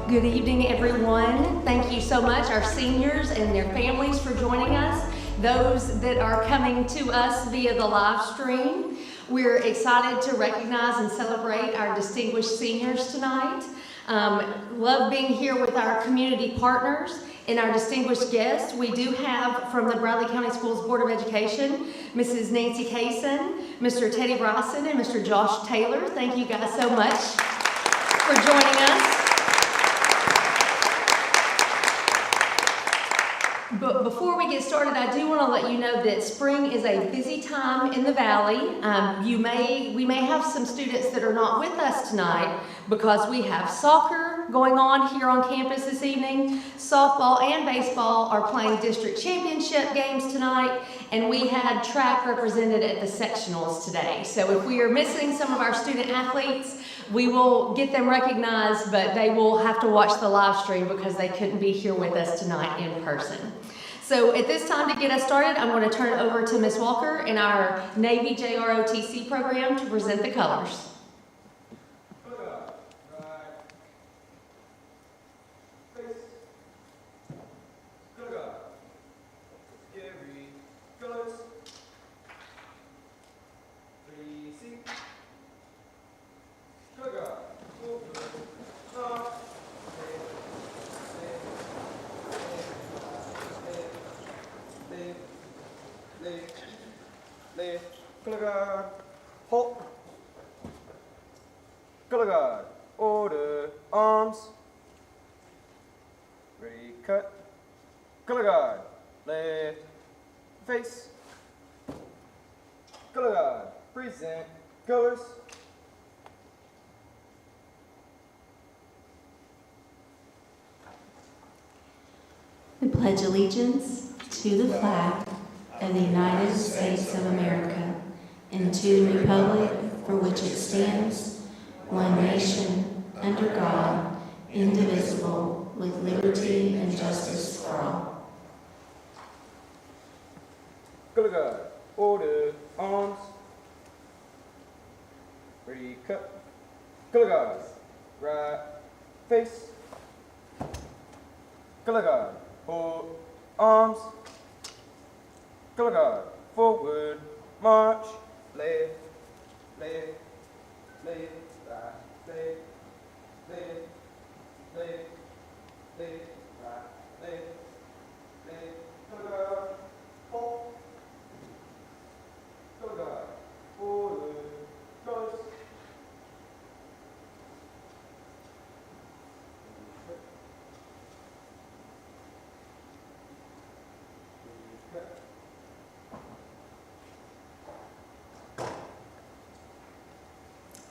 Good evening, everyone. Thank you so much, our seniors and their families, for joining us. Those that are coming to us via the live stream, we're excited to recognize and celebrate our distinguished seniors tonight. Love being here with our community partners and our distinguished guests. We do have from the Bradley County Schools Board of Education, Mrs. Nancy Kaysen, Mr. Teddy Bryson, and Mr. Josh Taylor. Thank you guys so much for joining us. But before we get started, I do want to let you know that spring is a busy time in the Valley. We may have some students that are not with us tonight because we have soccer going on here on campus this evening. Softball and baseball are playing district championship games tonight, and we had track represented at the sectionals today. So if we are missing some of our student athletes, we will get them recognized, but they will have to watch the live stream because they couldn't be here with us tonight in person. So at this time, to get us started, I'm going to turn it over to Ms. Walker in our Navy JROTC program to present the colors. Color guard, halt. Color guard, order, arms. Ready, cut. Color guard, left, face. Color guard, present, colors. I pledge allegiance to the flag of the United States of America and to the republic for which it stands, one nation, under God, indivisible, with liberty and justice for all. Color guard, order, arms. Ready, cut. Color guard, right, face. Color guard, hold, arms. Color guard, forward, march, left, left, left, right, left, left, left, left, right, left, left. Color guard, hold. Color guard, forward, close.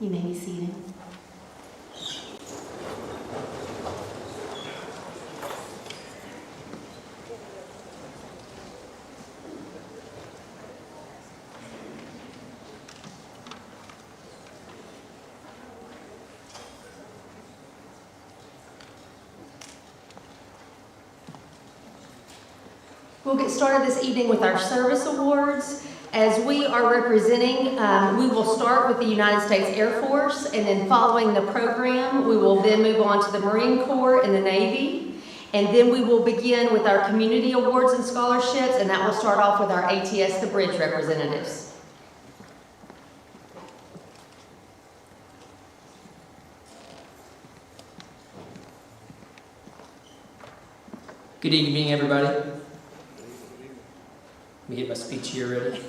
You may be seated. We'll get started this evening with our service awards. As we are representing, we will start with the United States Air Force, and then following the program, we will then move on to the Marine Corps and the Navy. And then we will begin with our community awards and scholarships, and that will start off with our ATS The Bridge representatives. Good evening, everybody. Let me get my speech here ready.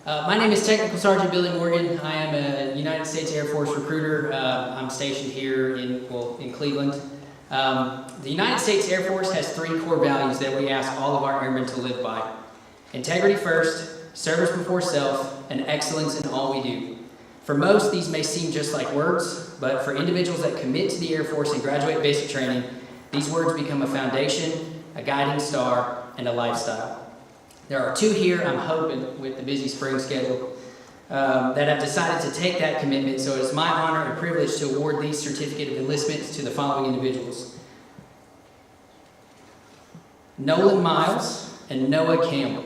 My name is Technical Sergeant Billy Morgan. I am a United States Air Force recruiter. I'm stationed here in Cleveland. The United States Air Force has 3 core values that we ask all of our airmen to live by: integrity first, service before self, and excellence in all we do. For most, these may seem just like words, but for individuals that commit to the Air Force and graduate basic training, these words become a foundation, a guiding star, and a lifestyle. There are 2 here, I'm hoping, with the busy spring schedule, that have decided to take that commitment, so it is my honor and privilege to award these certificate of enlistments to the following individuals: Nolan Miles and Noah Campbell.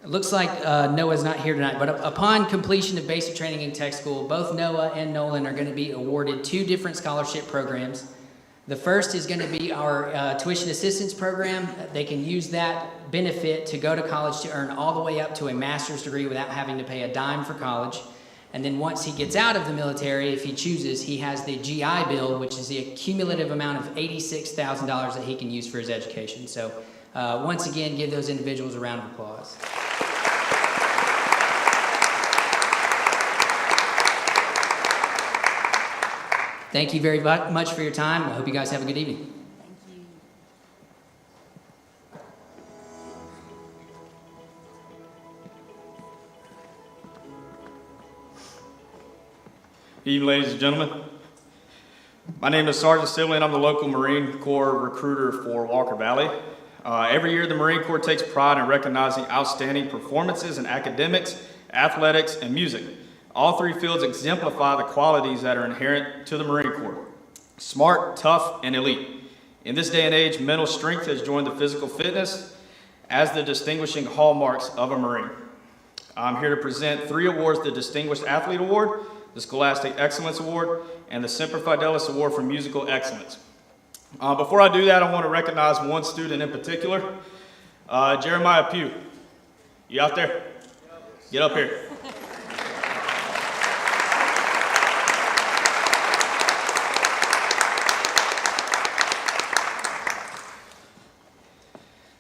It looks like Noah's not here tonight, but upon completion of basic training in tech school, both Noah and Nolan are going to be awarded 2 different scholarship programs. The first is going to be our tuition assistance program. They can use that benefit to go to college to earn all the way up to a master's degree without having to pay a dime for college. And then once he gets out of the military, if he chooses, he has the GI Bill, which is the cumulative amount of $86,000 that he can use for his education. So once again, give those individuals a round of applause. Thank you very much for your time. I hope you guys have a good evening. Good evening, ladies and gentlemen. My name is Sergeant Sibley, and I'm the local Marine Corps recruiter for Walker Valley. Every year, the Marine Corps takes pride in recognizing outstanding performances in academics, athletics, and music. All 3 fields exemplify the qualities that are inherent to the Marine Corps: smart, tough, and elite. In this day and age, mental strength has joined the physical fitness as the distinguishing hallmarks of a Marine. I'm here to present 3 awards: the Distinguished Athlete Award, the Scholastic Excellence Award, and the Semper Fidelis Award for Musical Excellence. Before I do that, I want to recognize one student in particular, Jeremiah Pugh. You out there? Get up here.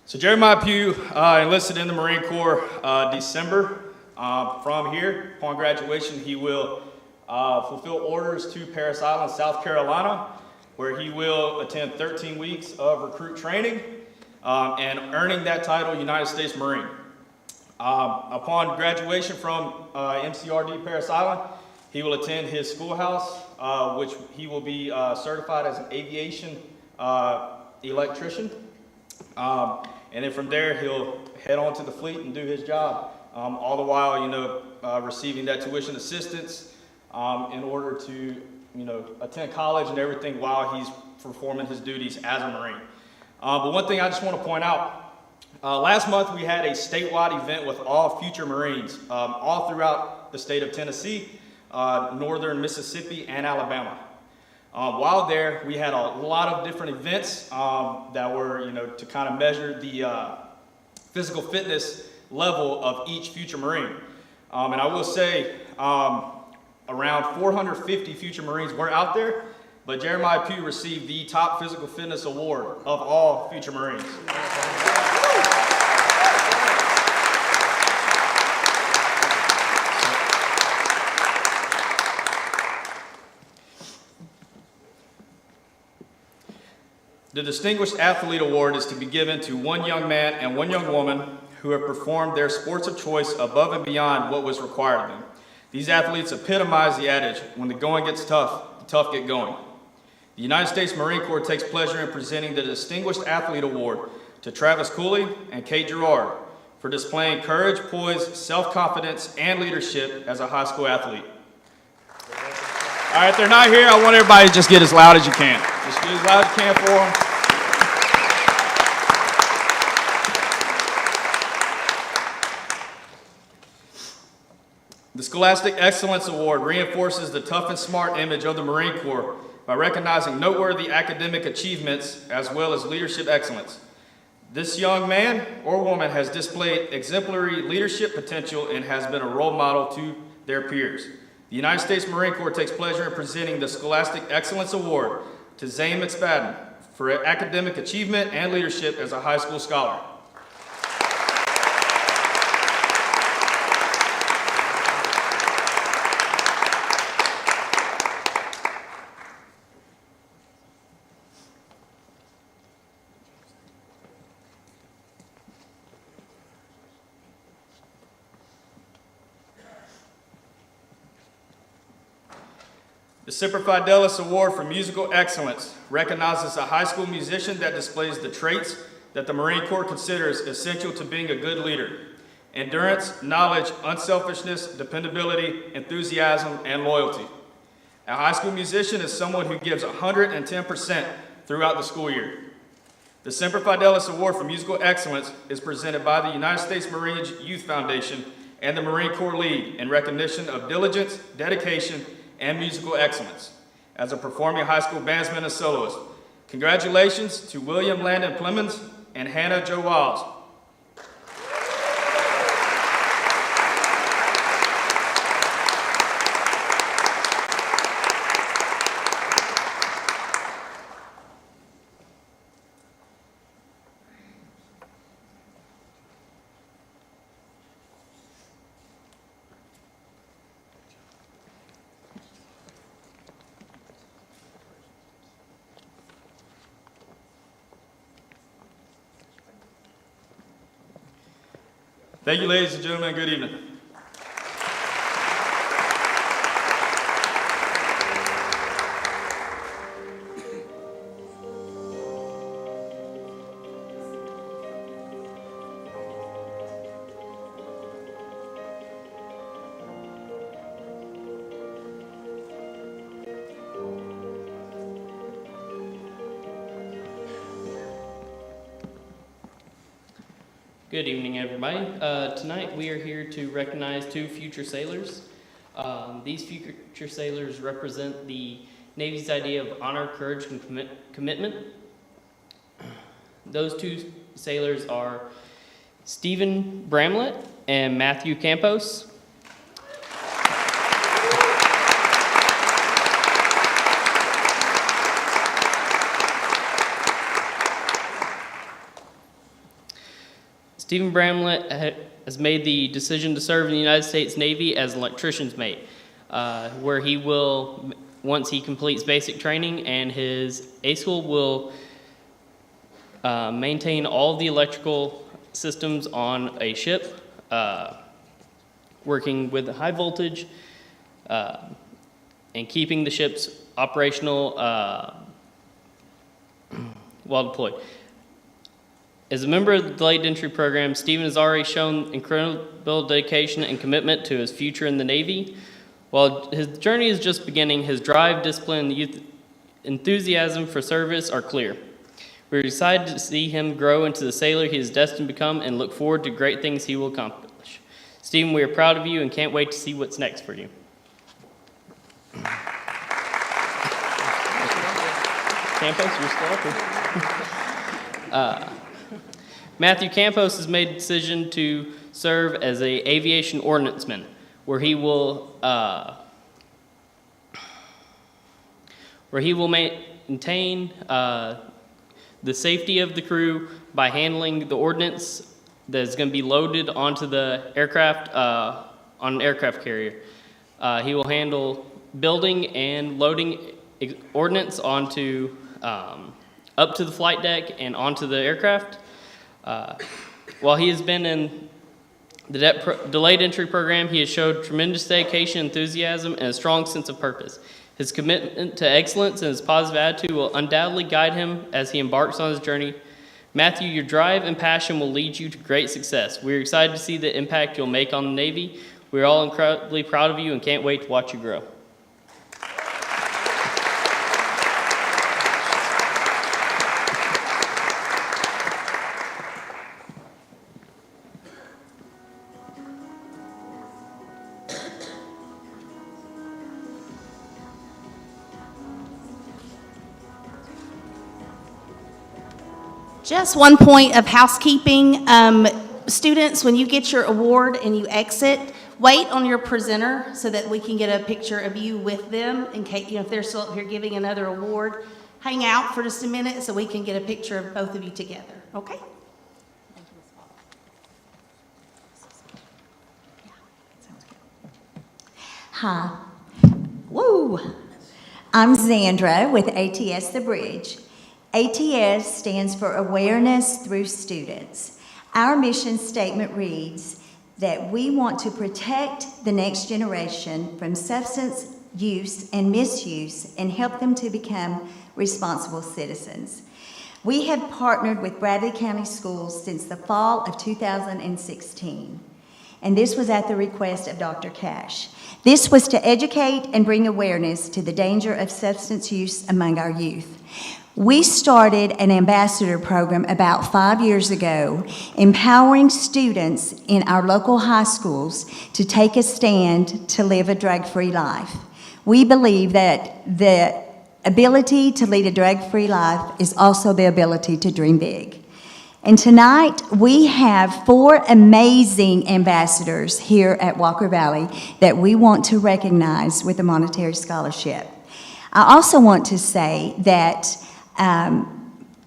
So Jeremiah Pugh enlisted in the Marine Corps December. From here, upon graduation, he will fulfill orders to Parris Island, South Carolina, where he will attend 13 weeks of recruit training and earning that title, United States Marine. Upon graduation from MCRD Parris Island, he will attend his schoolhouse, which he will be certified as an aviation electrician. And then from there, he'll head on to the fleet and do his job, all the while, receiving that tuition assistance in order to, attend college and everything while he's performing his duties as a Marine. But one thing I just want to point out, last month we had a statewide event with all future Marines, all throughout the state of Tennessee, northern Mississippi, and Alabama. While there, we had a lot of different events that were, to kind of measure the physical fitness level of each future Marine. And I will say, around 450 future Marines were out there, but Jeremiah Pugh received the top physical fitness award of all future Marines. The Distinguished Athlete Award is to be given to one young man and one young woman who have performed their sports of choice above and beyond what was required of them. These athletes epitomize the adage, when the going gets tough, the tough get going. The United States Marine Corps takes pleasure in presenting the Distinguished Athlete Award to Travis Cooley and Kate Gerard for displaying courage, poise, self-confidence, and leadership as a high school athlete. All right, if they're not here, I want everybody to just get as loud as you can. Just get as loud as you can for them. The Scholastic Excellence Award reinforces the tough and smart image of the Marine Corps by recognizing noteworthy academic achievements as well as leadership excellence. This young man or woman has displayed exemplary leadership potential and has been a role model to their peers. The United States Marine Corps takes pleasure in presenting the Scholastic Excellence Award to Zane McSpadden for academic achievement and leadership as a high school scholar. The Semper Fidelis Award for Musical Excellence recognizes a high school musician that displays the traits that the Marine Corps considers essential to being a good leader: endurance, knowledge, unselfishness, dependability, enthusiasm, and loyalty. A high school musician is someone who gives 110% throughout the school year. The Semper Fidelis Award for Musical Excellence is presented by the United States Marine Youth Foundation and the Marine Corps League in recognition of diligence, dedication, and musical excellence as a performing high school bandsman and soloist. Congratulations to William Landon Plemons and Hannah Jo Wiles. Thank you, ladies and gentlemen. Good evening. Good evening, everybody. Tonight we are here to recognize two future sailors. These future sailors represent the Navy's idea of honor, courage, and commitment. Those two sailors are Stephen Bramlett and Matthew Campos. Stephen Bramlett has made the decision to serve in the United States Navy as an electrician's mate, where he will, once he completes basic training, and his A school will maintain all of the electrical systems on a ship, working with high voltage and keeping the ships operational while deployed. As a member of the delayed entry program, Stephen has already shown incredible dedication and commitment to his future in the Navy. While his journey is just beginning, his drive, discipline, and youth enthusiasm for service are clear. We're excited to see him grow into the sailor he is destined to become and look forward to great things he will accomplish. Stephen, we are proud of you and can't wait to see what's next for you. Campos, you're still up here. Matthew Campos has made a decision to serve as an aviation ordnanceman, where he will maintain the safety of the crew by handling the ordnance that is going to be loaded onto the aircraft on an aircraft carrier. He will handle building and loading ordnance onto up to the flight deck and onto the aircraft. While he has been in the delayed entry program, he has showed tremendous dedication, enthusiasm, and a strong sense of purpose. His commitment to excellence and his positive attitude will undoubtedly guide him as he embarks on his journey. Matthew, your drive and passion will lead you to great success. We are excited to see the impact you'll make on the Navy. We are all incredibly proud of you and can't wait to watch you grow. Just one point of housekeeping. Students, when you get your award and you exit, wait on your presenter so that we can get a picture of you with them in case, if they're still up here giving another award. Hang out for just a minute so we can get a picture of both of you together, okay? Hi. Woo! I'm Zandra with ATS The Bridge. ATS stands for Awareness Through Students. Our mission statement reads that we want to protect the next generation from substance use and misuse and help them to become responsible citizens. We have partnered with Bradley County Schools since the fall of 2016, and this was at the request of Dr. Cash. This was to educate and bring awareness to the danger of substance use among our youth. We started an ambassador program about 5 years ago, empowering students in our local high schools to take a stand to live a drug-free life. We believe that the ability to lead a drug-free life is also the ability to dream big. And tonight, we have 4 amazing ambassadors here at Walker Valley that we want to recognize with a monetary scholarship. I also want to say that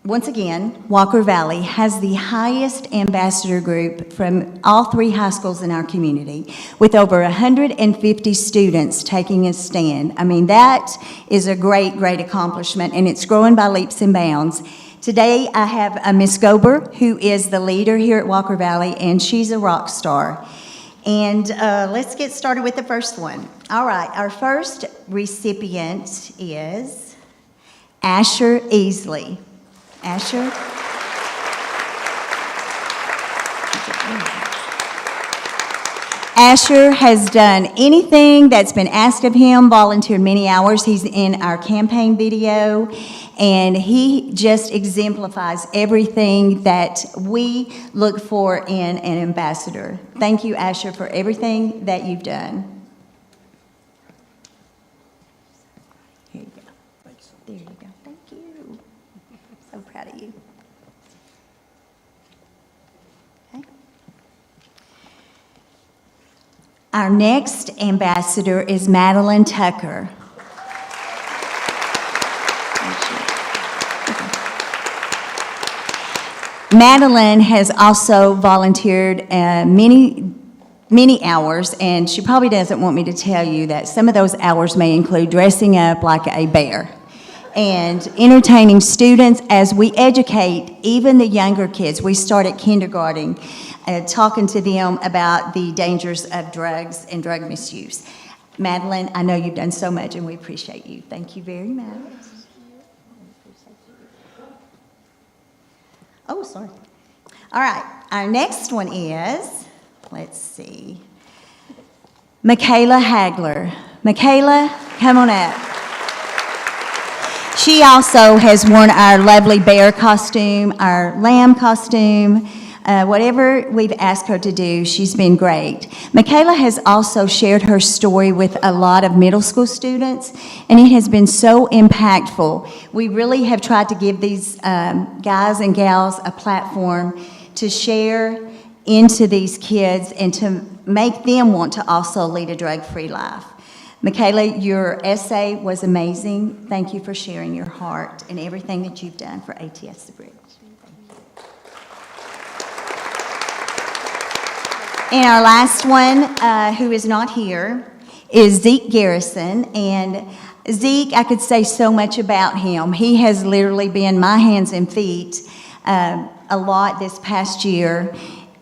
once again, Walker Valley has the highest ambassador group from all 3 high schools in our community, with over 150 students taking a stand. I mean, that is a great, great accomplishment, and it's growing by leaps and bounds. Today, I have Miss Gober, who is the leader here at Walker Valley, and she's a rock star. And let's get started with the first one. All right, our first recipient is Asher Easley. Asher? Asher has done anything that's been asked of him, volunteered many hours. He's in our campaign video, and he just exemplifies everything that we look for in an ambassador. Thank you, Asher, for everything that you've done. Here you go. There you go. Thank you. So proud of you. Okay. Our next ambassador is Madeline Tucker. Madeline has also volunteered many hours, and she probably doesn't want me to tell you that some of those hours may include dressing up like a bear and entertaining students as we educate even the younger kids. We start at kindergarten, talking to them about the dangers of drugs and drug misuse. Madeline, I know you've done so much, and we appreciate you. Thank you very much. Oh, sorry. All right, our next one is, let's see, Michaela Hagler. Michaela, come on up. She also has worn our lovely bear costume, our lamb costume, whatever we've asked her to do, she's been great. Michaela has also shared her story with a lot of middle school students, and it has been so impactful. We really have tried to give these guys and gals a platform to share into these kids and to make them want to also lead a drug-free life. Michaela, your essay was amazing. Thank you for sharing your heart and everything that you've done for ATS The Bridge. And our last one, who is not here, is Zeke Garrison. And Zeke, I could say so much about him. He has literally been my hands and feet a lot this past year.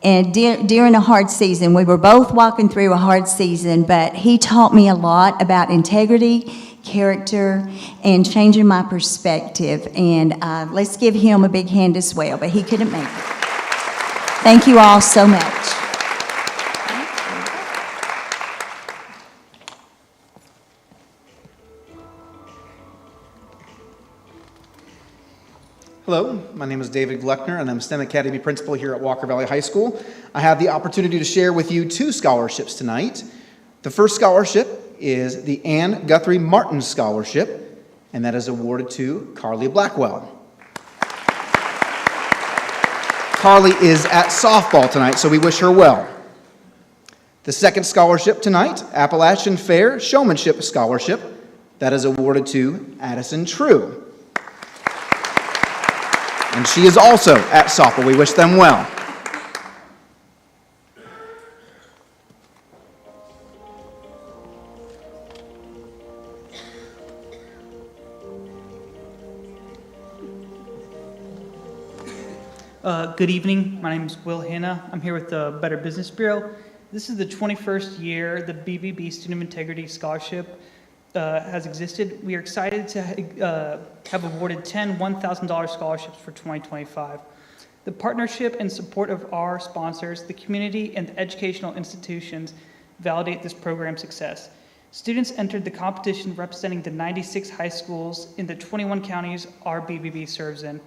And during a hard season, we were both walking through a hard season, but he taught me a lot about integrity, character, and changing my perspective. And let's give him a big hand as well, but he couldn't make it. Thank you all so much. Hello, my name is David Gluckner, and I'm STEM Academy Principal here at Walker Valley High School. I have the opportunity to share with you 2 scholarships tonight. The first scholarship is the Ann Guthrie Martin Scholarship, and that is awarded to Carly Blackwell. Carly is at softball tonight, so we wish her well. The second scholarship tonight, Appalachian Fair Showmanship Scholarship, that is awarded to Addison True. And she is also at softball. We wish them well. Good evening. My name is Will Hanna. I'm here with the Better Business Bureau. This is the 21st year the BBB Student Integrity Scholarship has existed. We are excited to have awarded 10 $1,000 scholarships for 2025. The partnership and support of our sponsors, the community, and the educational institutions validate this program's success. Students entered the competition representing the 96 high schools in the 21 counties our BBB serves in.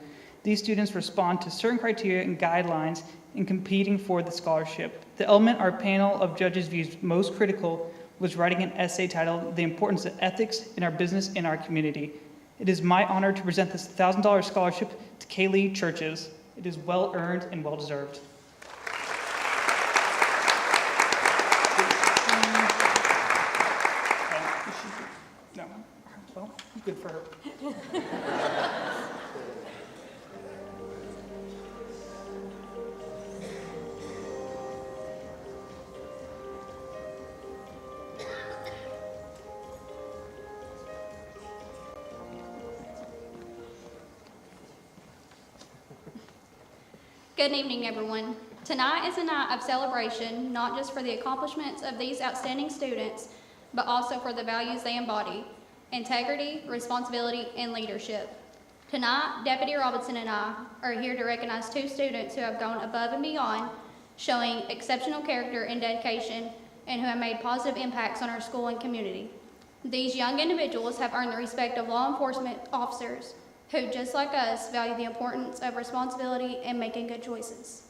These students respond to certain criteria and guidelines in competing for the scholarship. The element our panel of judges views most critical was writing an essay titled "The Importance of Ethics in Our Business and Our Community." It is my honor to present this $1,000 scholarship to Kaylee Churches. It is well earned and well deserved. No, well, good for her. Good evening, everyone. Tonight is a night of celebration, not just for the accomplishments of these outstanding students, but also for the values they embody: integrity, responsibility, and leadership. Tonight, Deputy Robinson and I are here to recognize 2 students who have gone above and beyond, showing exceptional character and dedication, and who have made positive impacts on our school and community. These young individuals have earned the respect of law enforcement officers who, just like us, value the importance of responsibility and making good choices.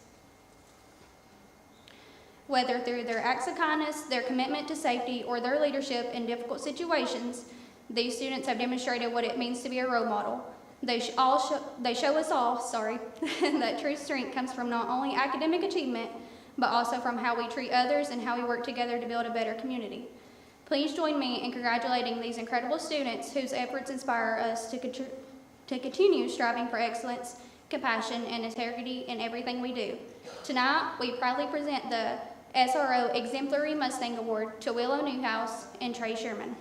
Whether through their acts of kindness, their commitment to safety, or their leadership in difficult situations, these students have demonstrated what it means to be a role model. They show us all that true strength comes from not only academic achievement, but also from how we treat others and how we work together to build a better community. Please join me in congratulating these incredible students whose efforts inspire us to continue striving for excellence, compassion, and integrity in everything we do. Tonight, we proudly present the SRO Exemplary Mustang Award to Willow Newhouse and Trey Sherman.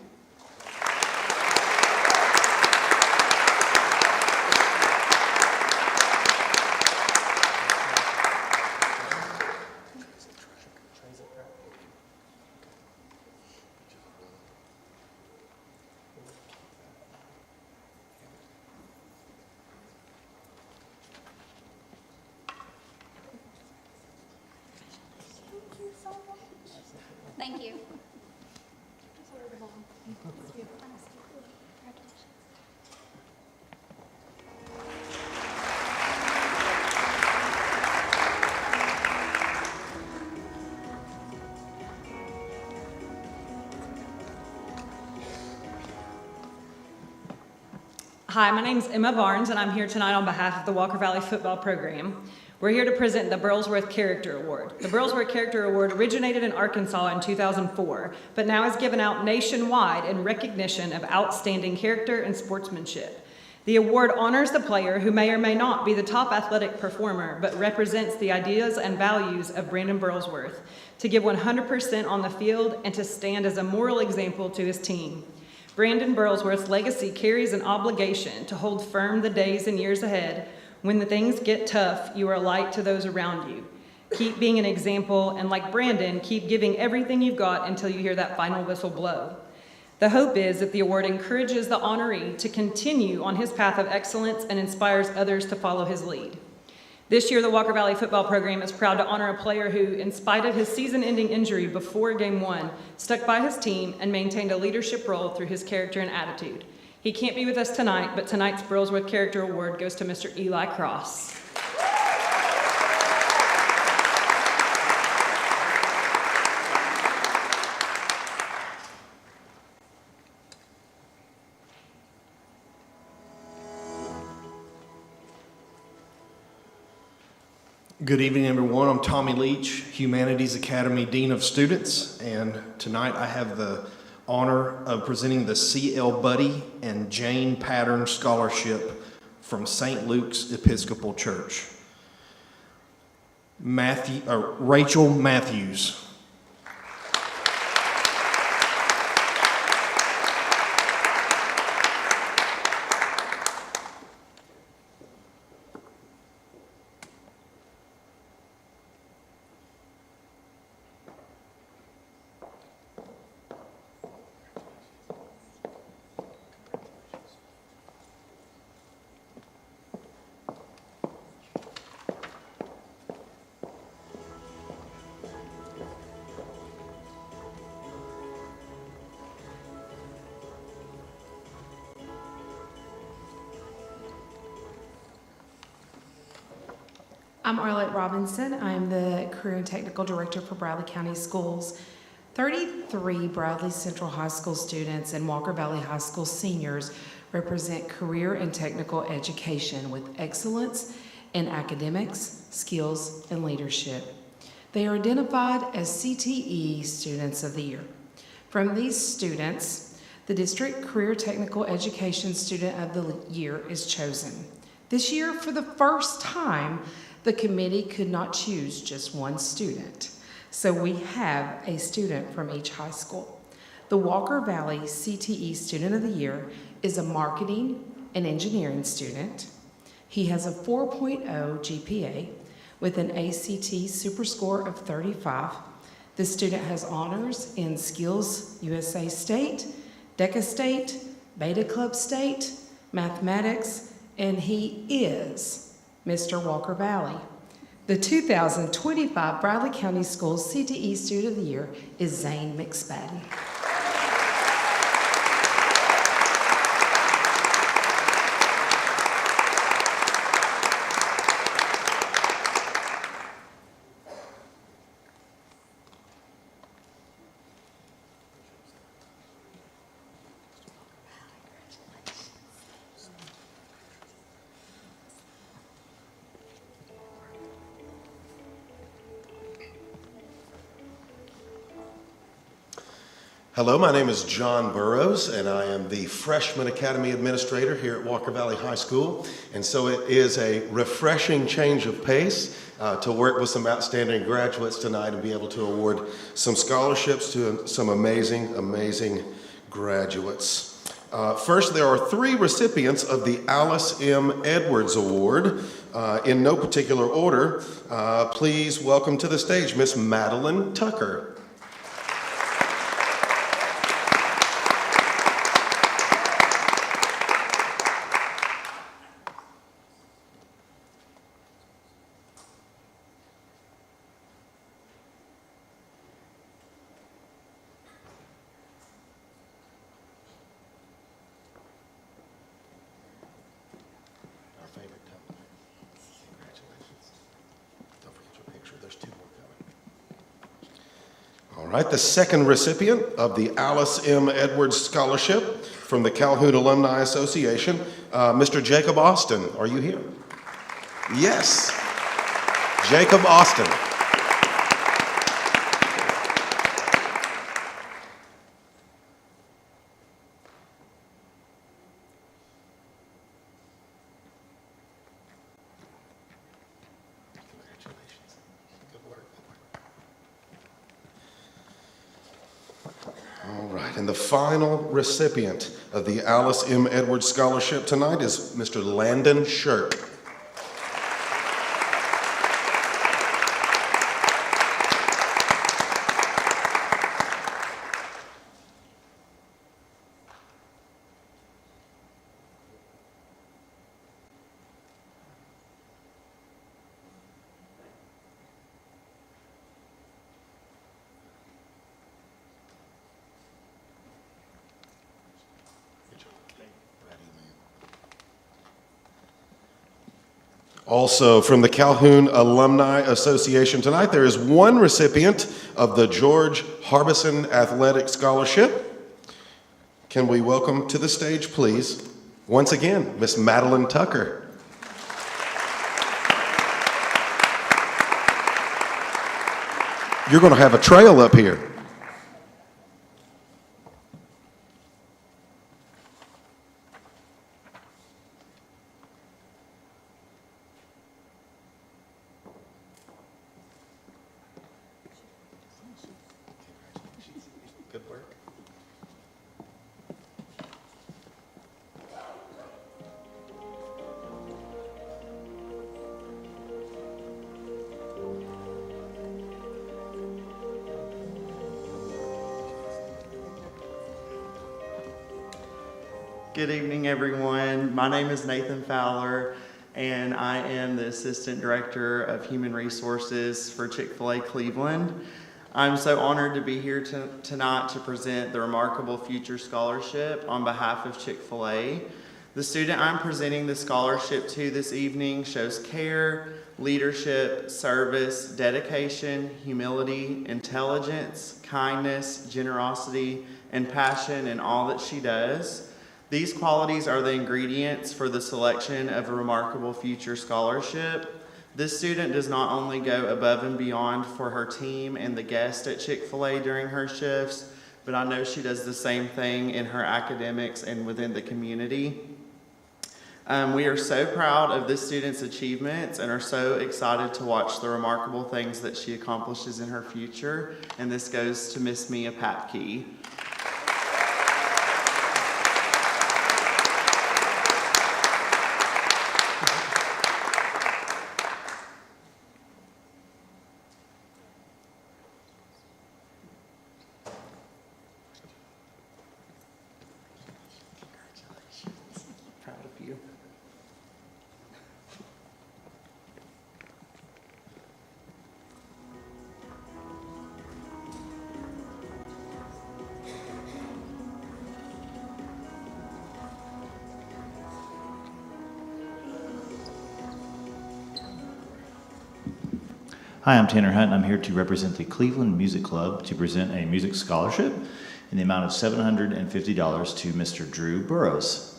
Thank you. Hi, my name is Emma Barnes, and I'm here tonight on behalf of the Walker Valley Football Program. We're here to present the Burlsworth Character Award. The Burlsworth Character Award originated in Arkansas in 2004, but now is given out nationwide in recognition of outstanding character and sportsmanship. The award honors the player who may or may not be the top athletic performer, but represents the ideas and values of Brandon Burlsworth, to give 100% on the field and to stand as a moral example to his team. Brandon Burlsworth's legacy carries an obligation to hold firm the days and years ahead. When the things get tough, you are a light to those around you. Keep being an example, and like Brandon, keep giving everything you've got until you hear that final whistle blow. The hope is that the award encourages the honoree to continue on his path of excellence and inspires others to follow his lead. This year, the Walker Valley Football Program is proud to honor a player who, in spite of his season-ending injury before Game 1, stuck by his team and maintained a leadership role through his character and attitude. He can't be with us tonight, but tonight's Burlsworth Character Award goes to Mr. Eli Cross. Good evening, everyone. I'm Tommy Leach, Humanities Academy Dean of Students, and tonight I have the honor of presenting the C.L. Buddy and Jane Pattern Scholarship from St. Luke's Episcopal Church. Rachel Matthews. I'm Arlette Robinson. I'm the Career and Technical Director for Bradley County Schools. 33 Bradley Central High School students and Walker Valley High School seniors represent career and technical education with excellence in academics, skills, and leadership. They are identified as CTE Students of the Year. From these students, the District Career Technical Education Student of the Year is chosen. This year, for the first time, the committee could not choose just one student. So we have a student from each high school. The Walker Valley CTE Student of the Year is a marketing and engineering student. He has a 4.0 GPA with an ACT super score of 35. The student has honors in Skills USA State, DECA State, Beta Club State, mathematics, and he is Mr. Walker Valley. The 2025 Bradley County Schools CTE Student of the Year is Zane McSpadden. Hello, my name is John Burrows, and I am the Freshman Academy Administrator here at Walker Valley High School. And so it is a refreshing change of pace to work with some outstanding graduates tonight and be able to award some scholarships to some amazing, amazing graduates. First, there are 3 recipients of the Alice M. Edwards Award. In no particular order, please welcome to the stage Miss Madeline Tucker. All right, the second recipient of the Alice M. Edwards Scholarship from the Calhoun Alumni Association, Mr. Jacob Austin. Are you here? Yes, Jacob Austin. All right, and the final recipient of the Alice M. Edwards Scholarship tonight is Mr. Landon Shirk. Also, from the Calhoun Alumni Association tonight, there is one recipient of the George Harbison Athletic Scholarship. Can we welcome to the stage, please, once again, Miss Madeline Tucker. You're going to have a trail up here. Good work. Good evening, everyone. My name is Nathan Fowler, and I am the Assistant Director of Human Resources for Chick-fil-A Cleveland. I'm so honored to be here tonight to present the Remarkable Future Scholarship on behalf of Chick-fil-A. The student I'm presenting the scholarship to this evening shows care, leadership, service, dedication, humility, intelligence, kindness, generosity, and passion in all that she does. These qualities are the ingredients for the selection of a remarkable future scholarship. This student does not only go above and beyond for her team and the guests at Chick-fil-A during her shifts, but I know she does the same thing in her academics and within the community. We are so proud of this student's achievements and are so excited to watch the remarkable things that she accomplishes in her future. And this goes to Miss Mia Papke. Proud of you. Hi, I'm Tanner Hunt, and I'm here to represent the Cleveland Music Club to present a music scholarship in the amount of $750 to Mr. Drew Burrows.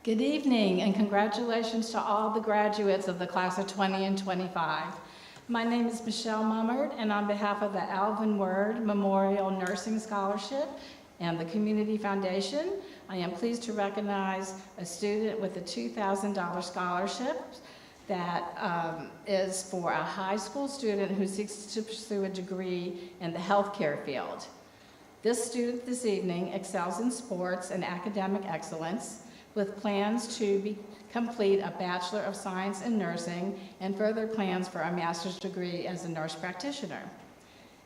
Good evening and congratulations to all the graduates of the class of 20 and 25. My name is Michelle Mummert, and on behalf of the Alvin Word Memorial Nursing Scholarship and the Community Foundation, I am pleased to recognize a student with a $2,000 scholarship that is for a high school student who seeks to pursue a degree in the healthcare field. This student this evening excels in sports and academic excellence, with plans to complete a Bachelor of Science in Nursing and further plans for a master's degree as a nurse practitioner.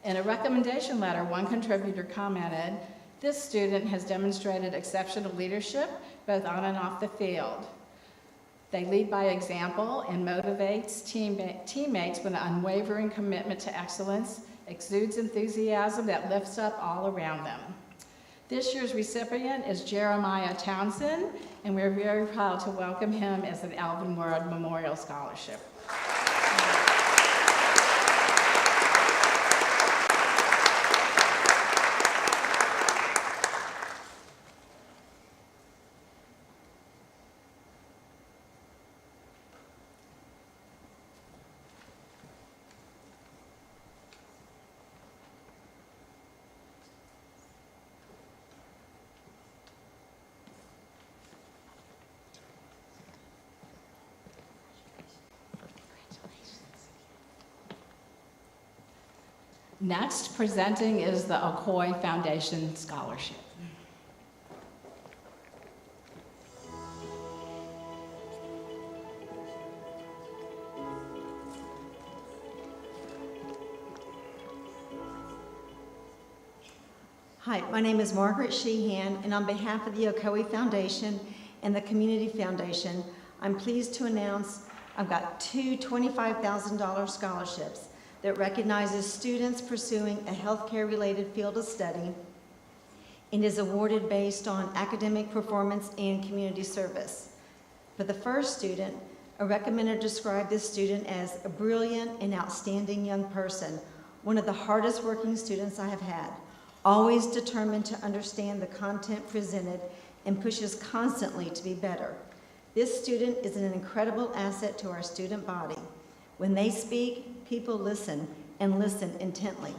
In a recommendation letter, one contributor commented, "This student has demonstrated exceptional leadership both on and off the field. They lead by example and motivates teammates with an unwavering commitment to excellence, exudes enthusiasm that lifts up all around them." This year's recipient is Jeremiah Townsend, and we're very proud to welcome him as an Alvin Word Memorial Scholarship. Next, presenting is the Ocoy Foundation Scholarship. Hi, my name is Margaret Sheehan, and on behalf of the Ocoee Foundation and the Community Foundation, I'm pleased to announce I've got two $25,000 scholarships that recognizes students pursuing a healthcare-related field of study and is awarded based on academic performance and community service. For the first student, a recommender described this student as a brilliant and outstanding young person, one of the hardest working students I have had, always determined to understand the content presented and pushes constantly to be better. This student is an incredible asset to our student body. When they speak, people listen and listen intently.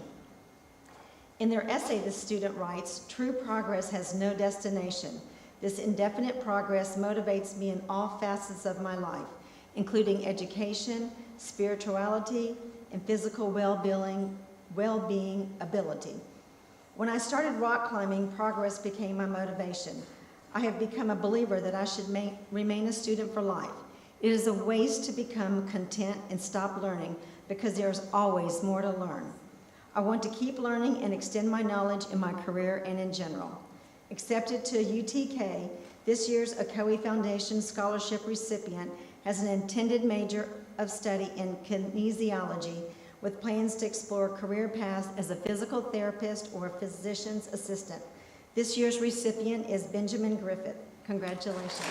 In their essay, the student writes, "True progress has no destination. This indefinite progress motivates me in all facets of my life, including education, spirituality, and physical well-being ability. When I started rock climbing, progress became my motivation. I have become a believer that I should remain a student for life. It is a waste to become content and stop learning because there's always more to learn. I want to keep learning and extend my knowledge in my career and in general." Accepted to UTK, this year's Ocoee Foundation Scholarship recipient has an intended major of study in kinesiology with plans to explore career paths as a physical therapist or a physician's assistant. This year's recipient is Benjamin Griffith. Congratulations.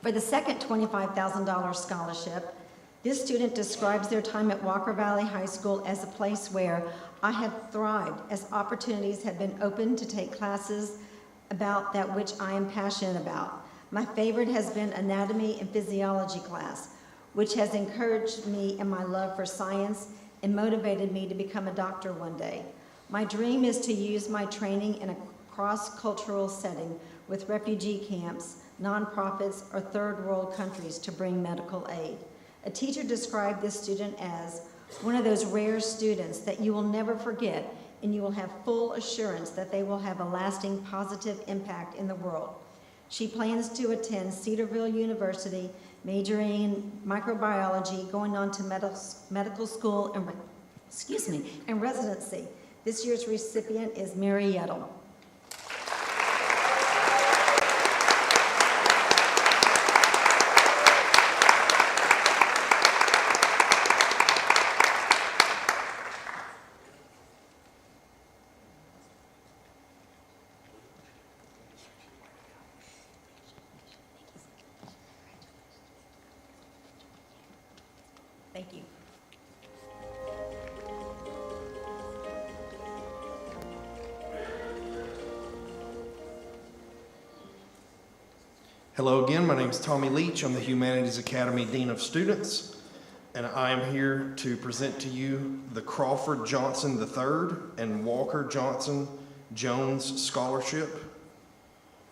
For the second $25,000 scholarship, this student describes their time at Walker Valley High School as a place where I have thrived as opportunities have been open to take classes about that which I am passionate about. My favorite has been anatomy and physiology class, which has encouraged me in my love for science and motivated me to become a doctor one day. My dream is to use my training in a cross-cultural setting with refugee camps, nonprofits, or third world countries to bring medical aid. A teacher described this student as one of those rare students that you will never forget, and you will have full assurance that they will have a lasting positive impact in the world. She plans to attend Cedarville University, majoring in microbiology, going on to medical school and residency. This year's recipient is Mary Yettle. Thank you. Hello again, my name is Tommy Leach. I'm the Humanities Academy Dean of Students, and I am here to present to you the Crawford Johnson III and Walker Johnson Jones Scholarship.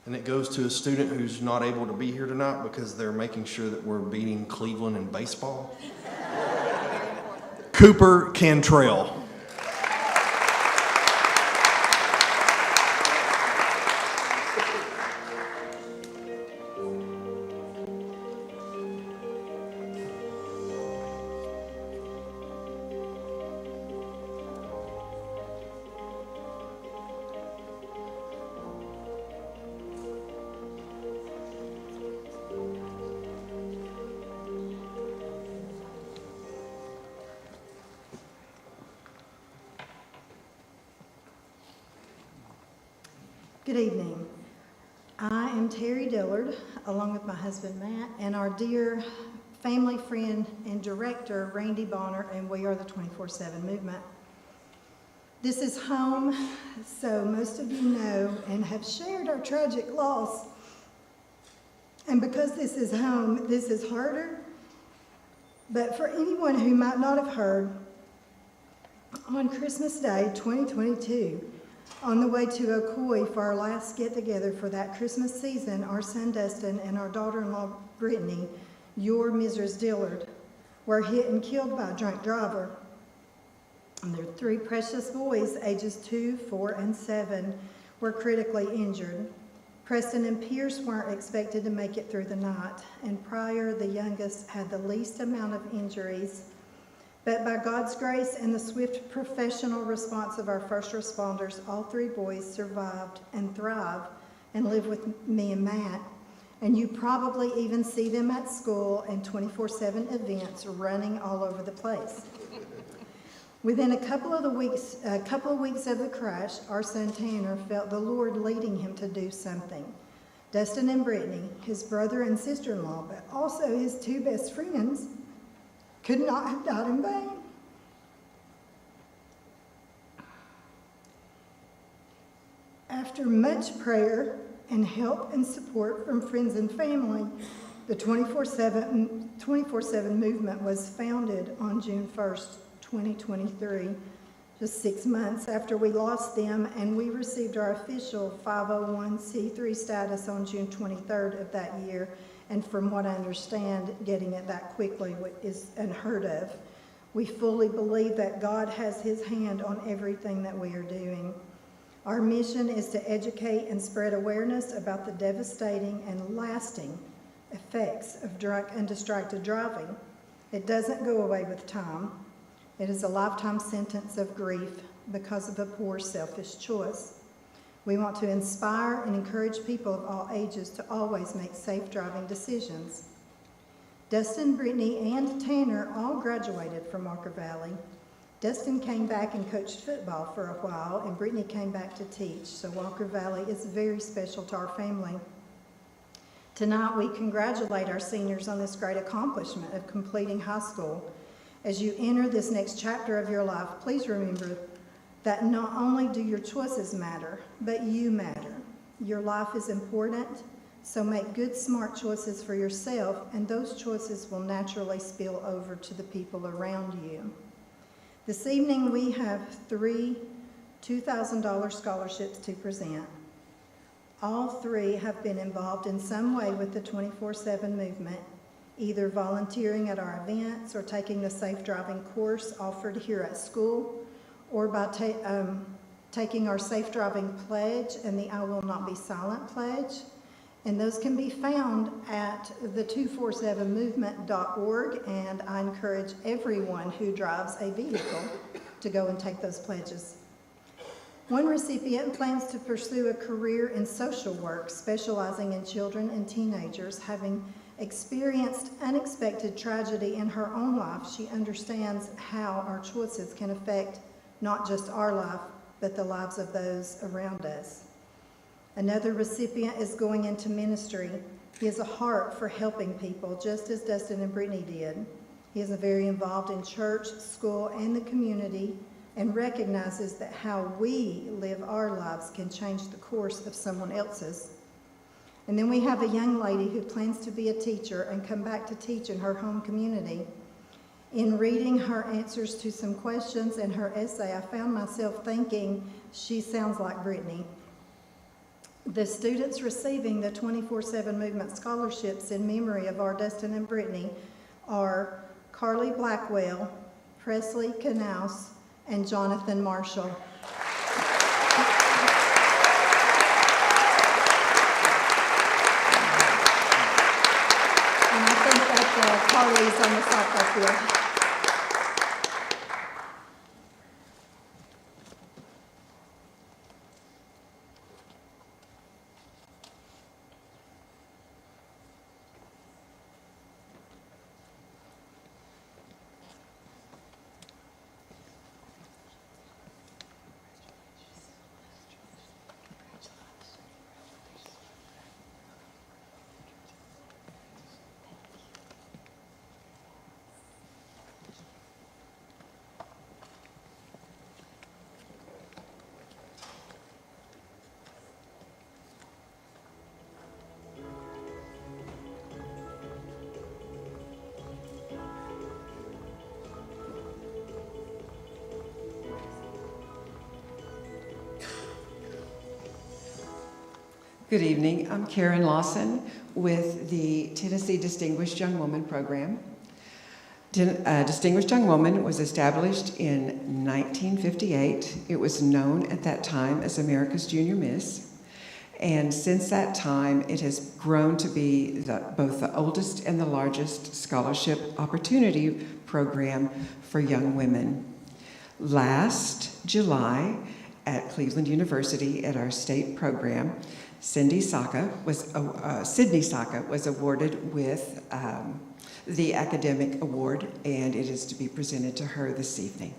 And it goes to a student who's not able to be here tonight because they're making sure that we're beating Cleveland in baseball. Cooper Cantrell. Good evening. I am Terry Dillard, along with my husband Matt, and our dear family friend and director, Randy Bonner, and we are the 24/7 movement. This is home, so most of you know and have shared our tragic loss. And because this is home, this is harder. But for anyone who might not have heard, on Christmas Day 2022, on the way to Ocoee for our last get-together for that Christmas season, our son Dustin and our daughter-in-law Brittany, your Mrs. Dillard, were hit and killed by a drunk driver. And their three precious boys, ages 2, 4, and 7, were critically injured. Preston and Pierce weren't expected to make it through the night, and Pryor, the youngest, had the least amount of injuries. But by God's grace and the swift professional response of our first responders, all three boys survived and thrive and live with me and Matt. And you probably even see them at school and 24/7 events running all over the place. Within a couple of weeks of the crash, our son Tanner felt the Lord leading him to do something. Dustin and Brittany, his brother and sister-in-law, but also his two best friends, could not have died in vain. After much prayer and help and support from friends and family, the 24/7 movement was founded on June 1st, 2023, just 6 months after we lost them, and we received our official 501c3 status on June 23rd of that year. And from what I understand, getting it that quickly is unheard of. We fully believe that God has His hand on everything that we are doing. Our mission is to educate and spread awareness about the devastating and lasting effects of drunk and distracted driving. It doesn't go away with time. It is a lifetime sentence of grief because of a poor, selfish choice. We want to inspire and encourage people of all ages to always make safe driving decisions. Dustin, Brittany, and Tanner all graduated from Walker Valley. Dustin came back and coached football for a while, and Brittany came back to teach, so Walker Valley is very special to our family. Tonight, we congratulate our seniors on this great accomplishment of completing high school. As you enter this next chapter of your life, please remember that not only do your choices matter, but you matter. Your life is important, so make good, smart choices for yourself, and those choices will naturally spill over to the people around you. This evening, we have 3 $2,000 scholarships to present. All 3 have been involved in some way with the 24/7 movement, either volunteering at our events or taking the safe driving course offered here at school, or by taking our safe driving pledge and the I Will Not Be Silent pledge. And those can be found at the 247movement.org, and I encourage everyone who drives a vehicle to go and take those pledges. One recipient plans to pursue a career in social work, specializing in children and teenagers. Having experienced unexpected tragedy in her own life, she understands how our choices can affect not just our life, but the lives of those around us. Another recipient is going into ministry. He has a heart for helping people, just as Dustin and Brittany did. He is very involved in church, school, and the community, and recognizes that how we live our lives can change the course of someone else's. And then we have a young lady who plans to be a teacher and come back to teach in her home community. In reading her answers to some questions in her essay, I found myself thinking she sounds like Brittany. The students receiving the 24/7 Movement scholarships in memory of our Dustin and Brittany are Carly Blackwell, Presley Knaus, and Jonathan Marshall. And I think that Carly's on the softball field. Good evening. I'm Karen Lawson with the Tennessee Distinguished Young Woman Program. Distinguished Young Woman was established in 1958. It was known at that time as America's Junior Miss. And since that time, it has grown to be both the oldest and the largest scholarship opportunity program for young women. Last July at Cleveland University at our state program, Sydney Saka was awarded with the academic award, and it is to be presented to her this evening.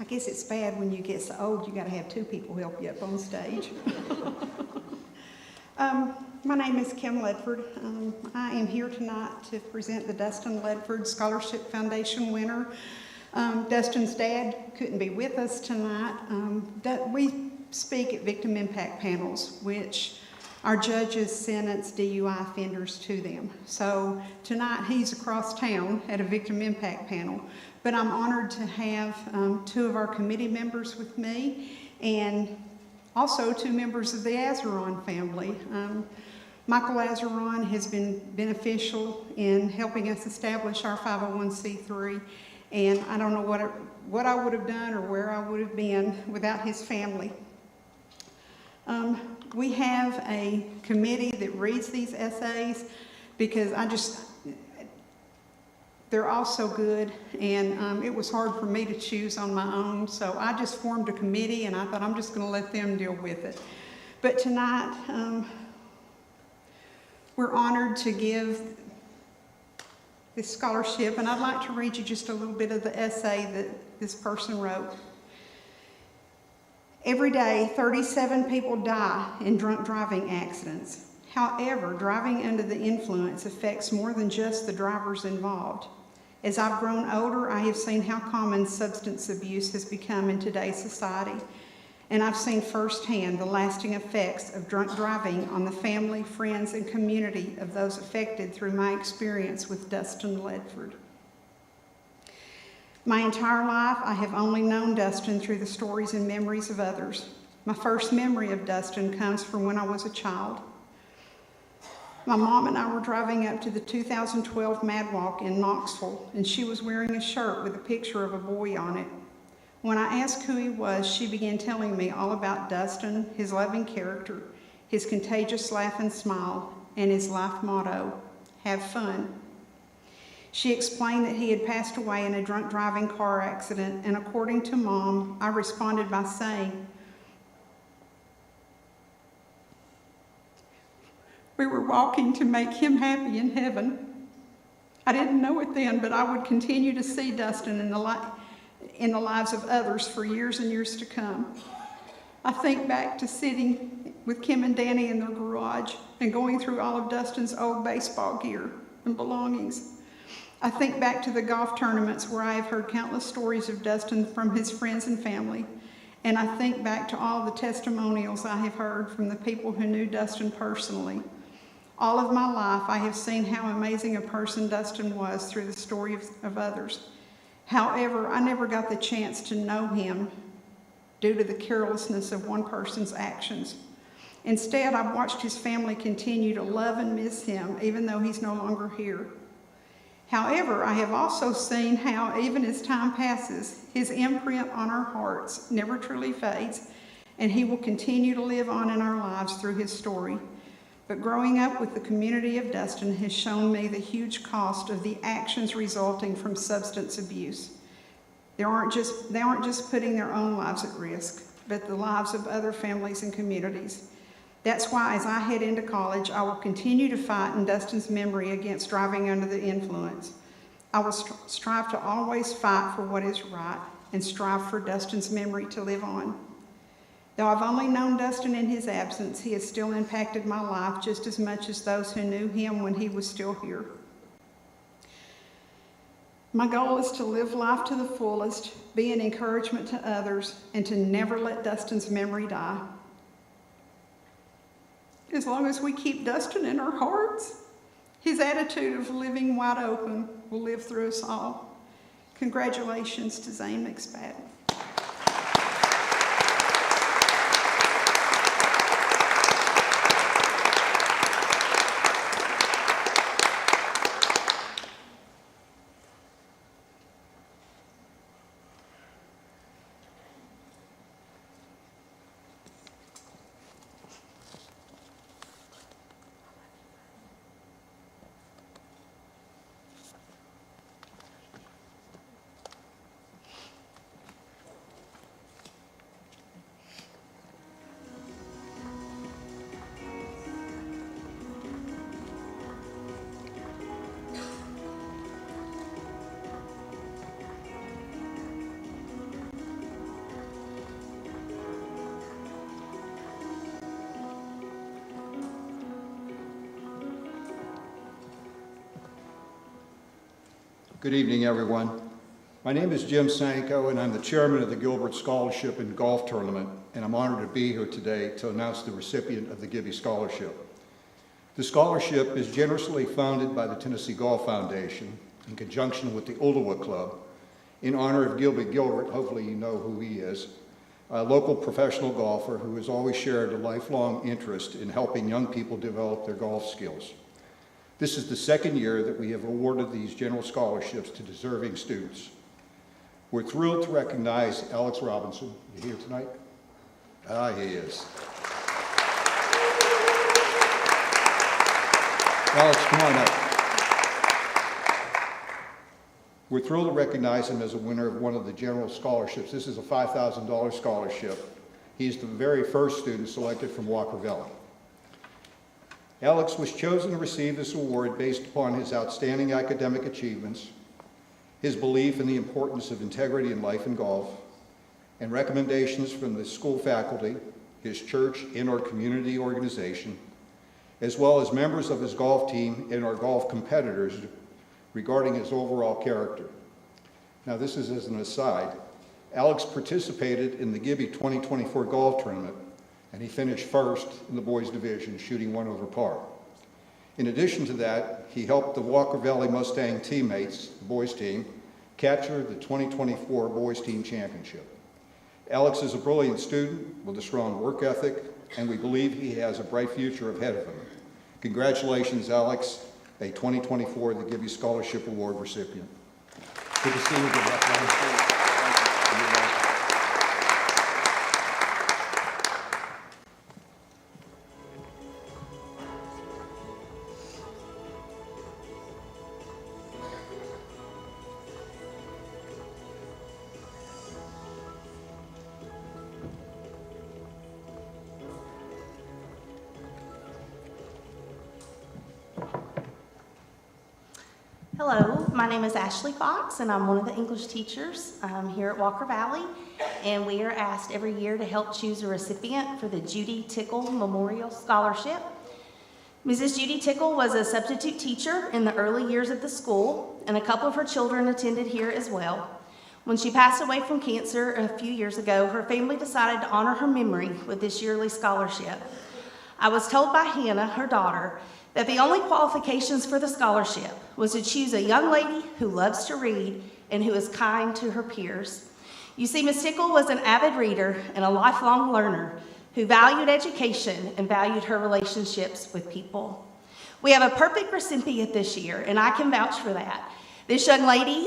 guess it's bad when you get so old, you gotta have two people help you up on stage. My name is Kim Ledford. I am here tonight to present the Dustin Ledford Scholarship Foundation winner. Dustin's dad couldn't be with us tonight. We speak at victim impact panels, which our judges sentence DUI offenders to them. So tonight he's across town at a victim impact panel, but I'm honored to have two of our committee members with me and also two members of the Azeron family. Michael Azeron has been beneficial in helping us establish our 501c3, and I don't know what I would have done or where I would have been without his family. We have a committee that reads these essays because they're all so good, and it was hard for me to choose on my own, so I just formed a committee and I thought I'm just going to let them deal with it. But tonight, we're honored to give this scholarship, and I'd like to read you just a little bit of the essay that this person wrote. Every day, 37 people die in drunk driving accidents. However, driving under the influence affects more than just the drivers involved. As I've grown older, I have seen how common substance abuse has become in today's society, and I've seen firsthand the lasting effects of drunk driving on the family, friends, and community of those affected through my experience with Dustin Ledford. My entire life, I have only known Dustin through the stories and memories of others. My first memory of Dustin comes from when I was a child. My mom and I were driving up to the 2012 Mad Walk in Knoxville, and she was wearing a shirt with a picture of a boy on it. When I asked who he was, she began telling me all about Dustin, his loving character, his contagious laugh and smile, and his life motto, have fun. She explained that he had passed away in a drunk driving car accident, and according to Mom, I responded by saying, we were walking to make him happy in heaven. I didn't know it then, but I would continue to see Dustin in the lives of others for years and years to come. I think back to sitting with Kim and Danny in their garage and going through all of Dustin's old baseball gear and belongings. I think back to the golf tournaments where I have heard countless stories of Dustin from his friends and family. And I think back to all the testimonials I have heard from the people who knew Dustin personally. All of my life, I have seen how amazing a person Dustin was through the story of others. However, I never got the chance to know him due to the carelessness of one person's actions. Instead, I've watched his family continue to love and miss him, even though he's no longer here. However, I have also seen how, even as time passes, his imprint on our hearts never truly fades, and he will continue to live on in our lives through his story. But growing up with the community of Dustin has shown me the huge cost of the actions resulting from substance abuse. They aren't just putting their own lives at risk, but the lives of other families and communities. That's why as I head into college, I will continue to fight in Dustin's memory against driving under the influence. I will strive to always fight for what is right and strive for Dustin's memory to live on. Though I've only known Dustin in his absence, he has still impacted my life just as much as those who knew him when he was still here. My goal is to live life to the fullest, be an encouragement to others, and to never let Dustin's memory die. As long as we keep Dustin in our hearts, his attitude of living wide open will live through us all. Congratulations to Zane McSpadden. Good evening, everyone. My name is Jim Sanko, and I'm the chairman of the Gilbert Scholarship and Golf Tournament, and I'm honored to be here today to announce the recipient of the Gibby Scholarship. The scholarship is generously funded by the Tennessee Golf Foundation in conjunction with the Ooltewah Club in honor of Gilby Gilbert. Hopefully you know who he is, a local professional golfer who has always shared a lifelong interest in helping young people develop their golf skills. This is the second year that we have awarded these general scholarships to deserving students. We're thrilled to recognize Alex Robinson. You here tonight? Ah, he is. Alex, come on up. We're thrilled to recognize him as a winner of one of the general scholarships. This is a $5,000 scholarship. He's the very first student selected from Walker Valley. Alex was chosen to receive this award based upon his outstanding academic achievements, his belief in the importance of integrity in life and golf, and recommendations from the school faculty, his church, and our community organization, as well as members of his golf team and our golf competitors regarding his overall character. Now, this is as an aside. Alex participated in the Gibby 2024 golf tournament, and he finished first in the boys division, shooting 1 over par. In addition to that, he helped the Walker Valley Mustang teammates, the boys team, capture the 2024 boys team championship. Alex is a brilliant student with a strong work ethic, and we believe he has a bright future ahead of him. Congratulations, Alex, a 2024 the Gibby Scholarship Award recipient. Good to see you. Good luck. Hello, my name is Ashley Fox, and I'm one of the English teachers here at Walker Valley, and we are asked every year to help choose a recipient for the Judy Tickle Memorial Scholarship. Mrs. Judy Tickle was a substitute teacher in the early years of the school, and a couple of her children attended here as well. When she passed away from cancer a few years ago, her family decided to honor her memory with this yearly scholarship. I was told by Hannah, her daughter, that the only qualifications for the scholarship was to choose a young lady who loves to read and who is kind to her peers. You see, Ms. Tickle was an avid reader and a lifelong learner who valued education and valued her relationships with people. We have a perfect recipient this year, and I can vouch for that. This young lady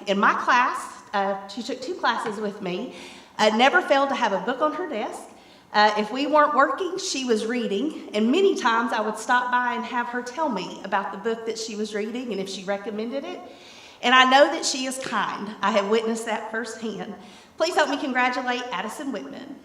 in my class, she took 2 classes with me, never failed to have a book on her desk. If we weren't working, she was reading, and many times I would stop by and have her tell me about the book that she was reading and if she recommended it. And I know that she is kind. I have witnessed that firsthand. Please help me congratulate Addison Whitman.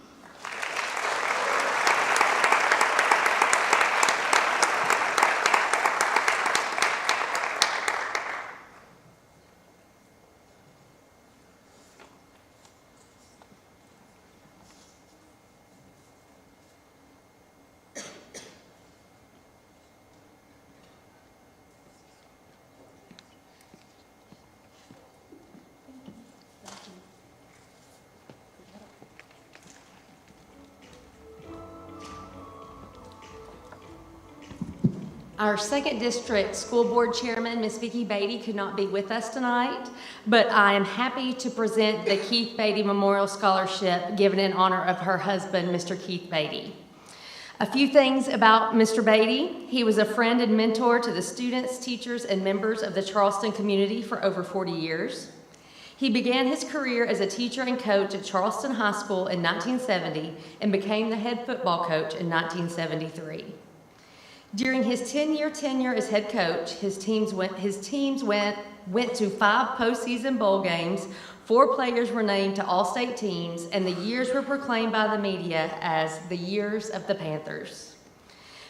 Our second district school board chairman, Ms. Vicki Beatty, could not be with us tonight, but I am happy to present the Keith Beatty Memorial Scholarship given in honor of her husband, Mr. Keith Beatty. A few things about Mr. Beatty. He was a friend and mentor to the students, teachers, and members of the Charleston community for over 40 years. He began his career as a teacher and coach at Charleston High School in 1970 and became the head football coach in 1973. During his 10-year tenure as head coach, his teams went to 5 postseason bowl games, 4 players were named to all-state teams, and the years were proclaimed by the media as the years of the Panthers.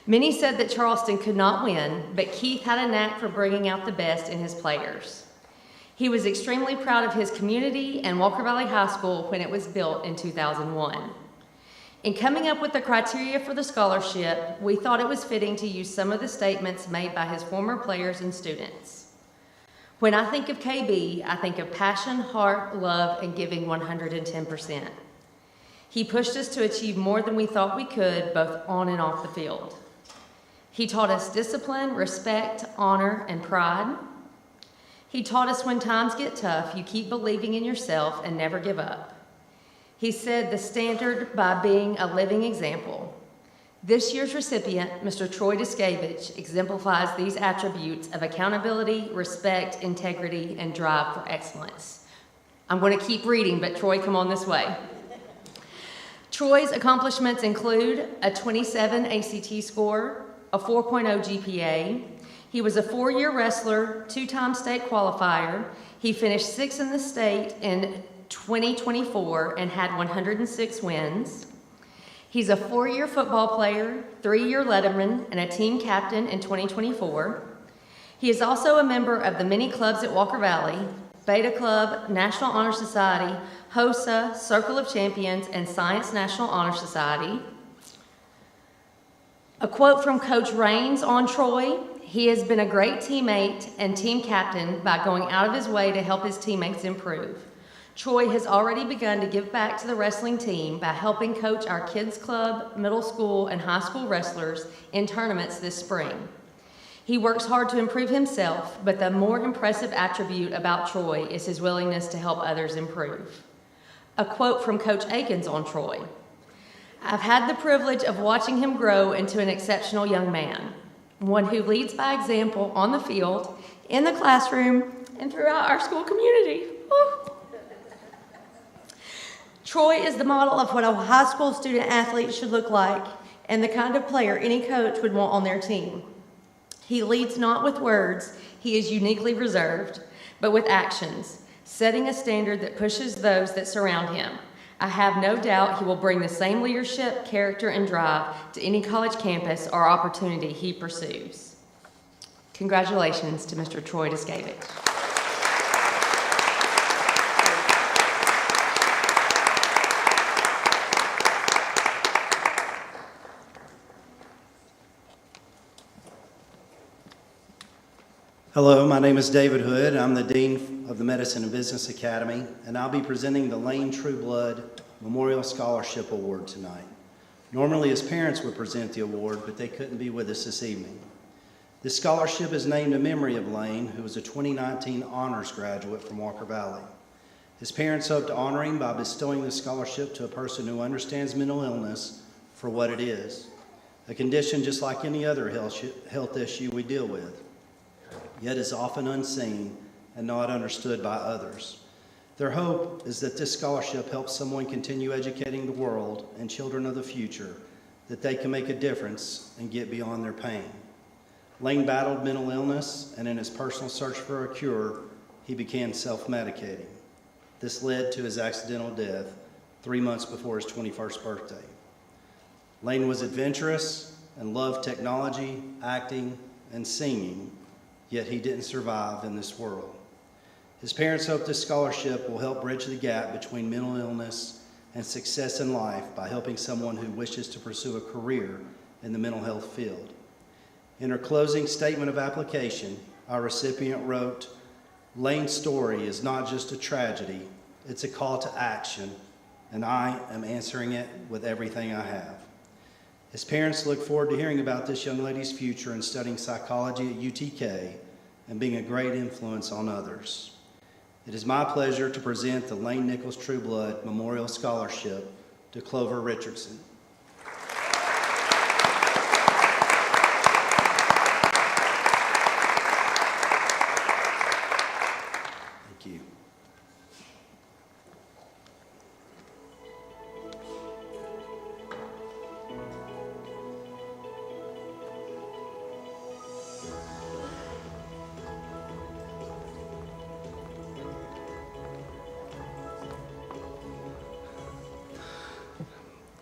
Many said that Charleston could not win, but Keith had a knack for bringing out the best in his players. He was extremely proud of his community and Walker Valley High School when it was built in 2001. In coming up with the criteria for the scholarship, we thought it was fitting to use some of the statements made by his former players and students. When I think of KB, I think of passion, heart, love, and giving 110%. He pushed us to achieve more than we thought we could, both on and off the field. He taught us discipline, respect, honor, and pride. He taught us when times get tough, you keep believing in yourself and never give up. He set the standard by being a living example. This year's recipient, Mr. Troy Discavich, exemplifies these attributes of accountability, respect, integrity, and drive for excellence. I'm going to keep reading, but Troy, come on this way. Troy's accomplishments include a 27 ACT score, a 4.0 GPA. He was a 4-year wrestler, 2-time state qualifier. He finished 6th in the state in 2024 and had 106 wins. He's a 4-year football player, 3-year letterman, and a team captain in 2024. He is also a member of the many clubs at Walker Valley: Beta Club, National Honor Society, HOSA, Circle of Champions, and Science National Honor Society. A quote from Coach Raines on Troy: "He has been a great teammate and team captain by going out of his way to help his teammates improve. Troy has already begun to give back to the wrestling team by helping coach our kids club, middle school, and high school wrestlers in tournaments this spring. He works hard to improve himself, but the more impressive attribute about Troy is his willingness to help others improve." A quote from Coach Akins on Troy: "I've had the privilege of watching him grow into an exceptional young man, one who leads by example on the field, in the classroom, and throughout our school community." Woo. Troy is the model of what a high school student athlete should look like and the kind of player any coach would want on their team. He leads not with words, he is uniquely reserved, but with actions, setting a standard that pushes those that surround him. I have no doubt he will bring the same leadership, character, and drive to any college campus or opportunity he pursues. Congratulations to Mr. Troy Discavich. Hello, my name is David Hood. I'm the Dean of the Medicine and Business Academy, and I'll be presenting the Lane Trueblood Memorial Scholarship Award tonight. Normally, his parents would present the award, but they couldn't be with us this evening. This scholarship is named in memory of Lane, who was a 2019 honors graduate from Walker Valley. His parents hope to honor him by bestowing this scholarship to a person who understands mental illness for what it is, a condition just like any other health issue we deal with, yet is often unseen and not understood by others. Their hope is that this scholarship helps someone continue educating the world and children of the future, that they can make a difference and get beyond their pain. Lane battled mental illness, and in his personal search for a cure, he began self-medicating. This led to his accidental death 3 months before his 21st birthday. Lane was adventurous and loved technology, acting, and singing, yet he didn't survive in this world. His parents hope this scholarship will help bridge the gap between mental illness and success in life by helping someone who wishes to pursue a career in the mental health field. In her closing statement of application, our recipient wrote, "Lane's story is not just a tragedy, it's a call to action, and I am answering it with everything I have." His parents look forward to hearing about this young lady's future in studying psychology at UTK and being a great influence on others. It is my pleasure to present the Lane Nichols Trueblood Memorial Scholarship to Clover Richardson. Thank you.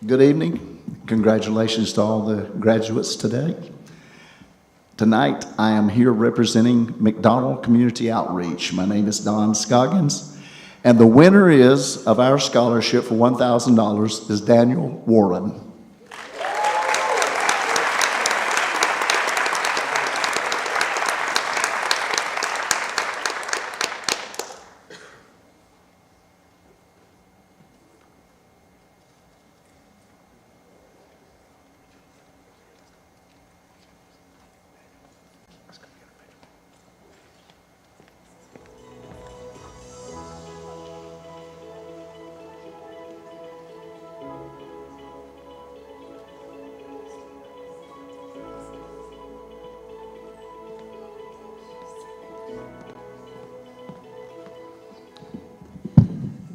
Good evening. Congratulations to all the graduates today. Tonight, I am here representing McDonald Community Outreach. My name is Don Scoggins, and the winner of our scholarship for $1,000 is Daniel Warren.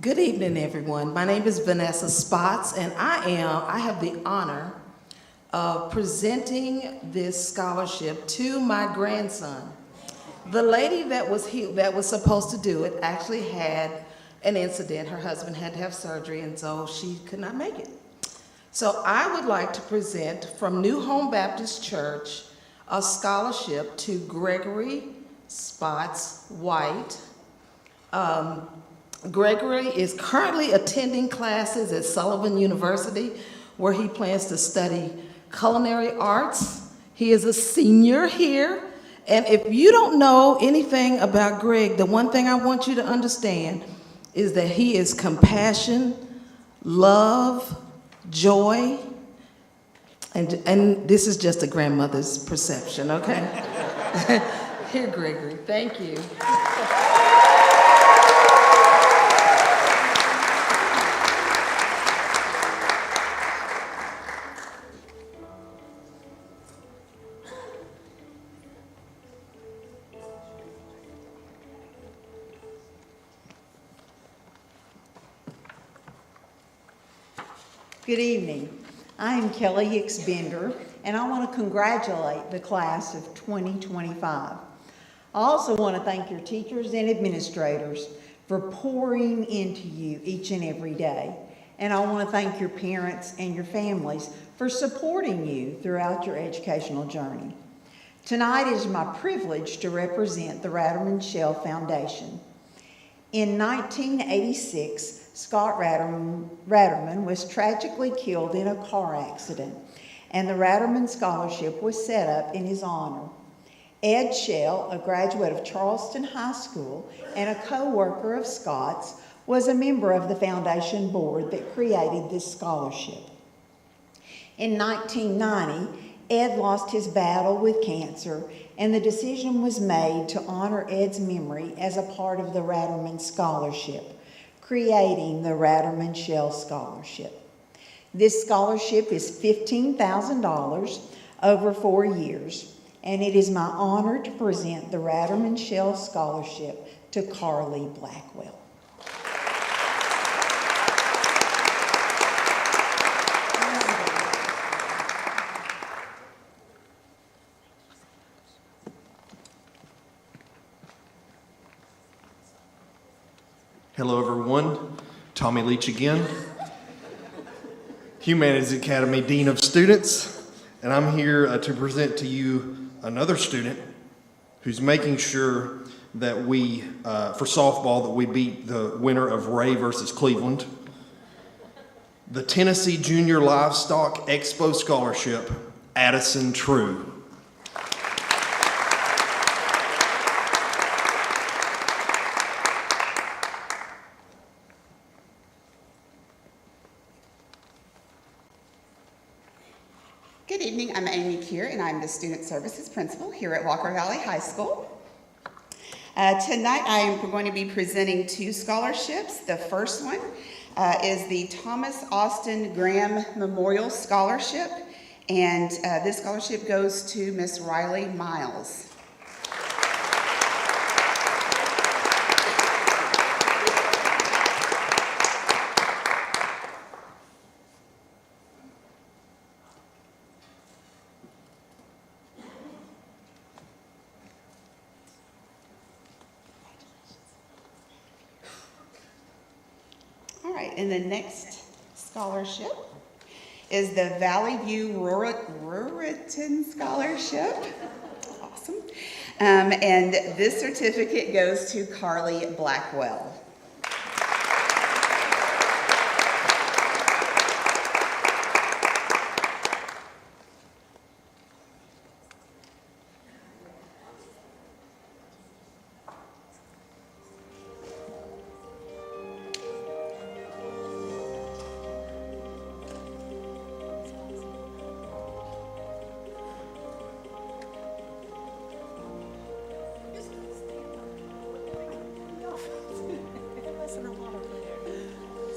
Good evening, everyone. My name is Vanessa Spots, and I have the honor of presenting this scholarship to my grandson. The lady that was supposed to do it actually had an incident. Her husband had to have surgery, and so she could not make it. So I would like to present from New Home Baptist Church a scholarship to Gregory Spots White. Gregory is currently attending classes at Sullivan University, where he plans to study culinary arts. He is a senior here. And if you don't know anything about Greg, the one thing I want you to understand is that he is compassion, love, joy, and this is just a grandmother's perception, okay? Here, Gregory, thank you. Good evening. I am Kelly Hicks Bender, and I want to congratulate the class of 2025. I also want to thank your teachers and administrators for pouring into you each and every day. And I want to thank your parents and your families for supporting you throughout your educational journey. Tonight is my privilege to represent the Ratterman Shell Foundation. In 1986, Scott Ratterman was tragically killed in a car accident, and the Ratterman Scholarship was set up in his honor. Ed Shell, a graduate of Charleston High School and a co-worker of Scott's, was a member of the foundation board that created this scholarship. In 1990, Ed lost his battle with cancer, and the decision was made to honor Ed's memory as a part of the Ratterman Scholarship, creating the Ratterman Shell Scholarship. This scholarship is $15,000 over 4 years, and it is my honor to present the Ratterman Shell Scholarship to Carly Blackwell. Hello, everyone. Tommy Leach again. Humanities Academy Dean of Students, and I'm here to present to you another student who's making sure that we, for softball, that we beat the winner of Ray versus Cleveland. The Tennessee Junior Livestock Expo Scholarship, Addison True. Good evening, I'm Amy Keir, and I'm the Student Services Principal here at Walker Valley High School. Tonight I am going to be presenting 2 scholarships. The first one is the Thomas Austin Graham Memorial Scholarship, and this scholarship goes to Miss Riley Miles. And the next scholarship is the Valley View Ruritan Scholarship. Awesome. And this certificate goes to Carly Blackwell.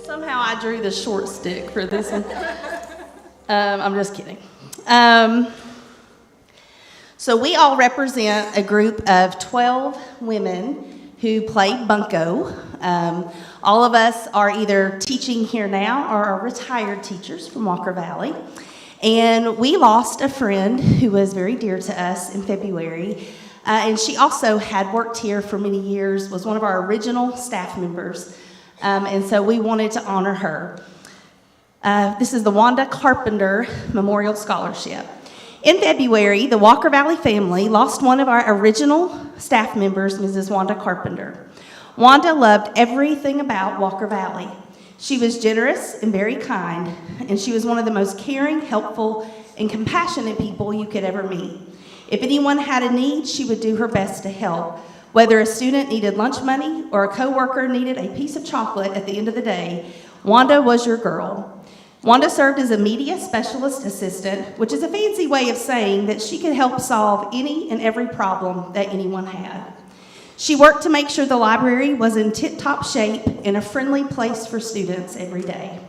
Somehow I drew the short stick for this one. I'm just kidding. So we all represent a group of 12 women who played bunco All of us are either teaching here now or are retired teachers from Walker Valley. And we lost a friend who was very dear to us in February. And she also had worked here for many years, was one of our original staff members. And so we wanted to honor her. This is the Wanda Carpenter Memorial Scholarship. In February, the Walker Valley family lost one of our original staff members, Mrs. Wanda Carpenter. Wanda loved everything about Walker Valley. She was generous and very kind, and she was one of the most caring, helpful, and compassionate people you could ever meet. If anyone had a need, she would do her best to help. Whether a student needed lunch money or a coworker needed a piece of chocolate at the end of the day, Wanda was your girl. Wanda served as a media specialist assistant, which is a fancy way of saying that she could help solve any and every problem that anyone had. She worked to make sure the library was in tip-top shape and a friendly place for students every day.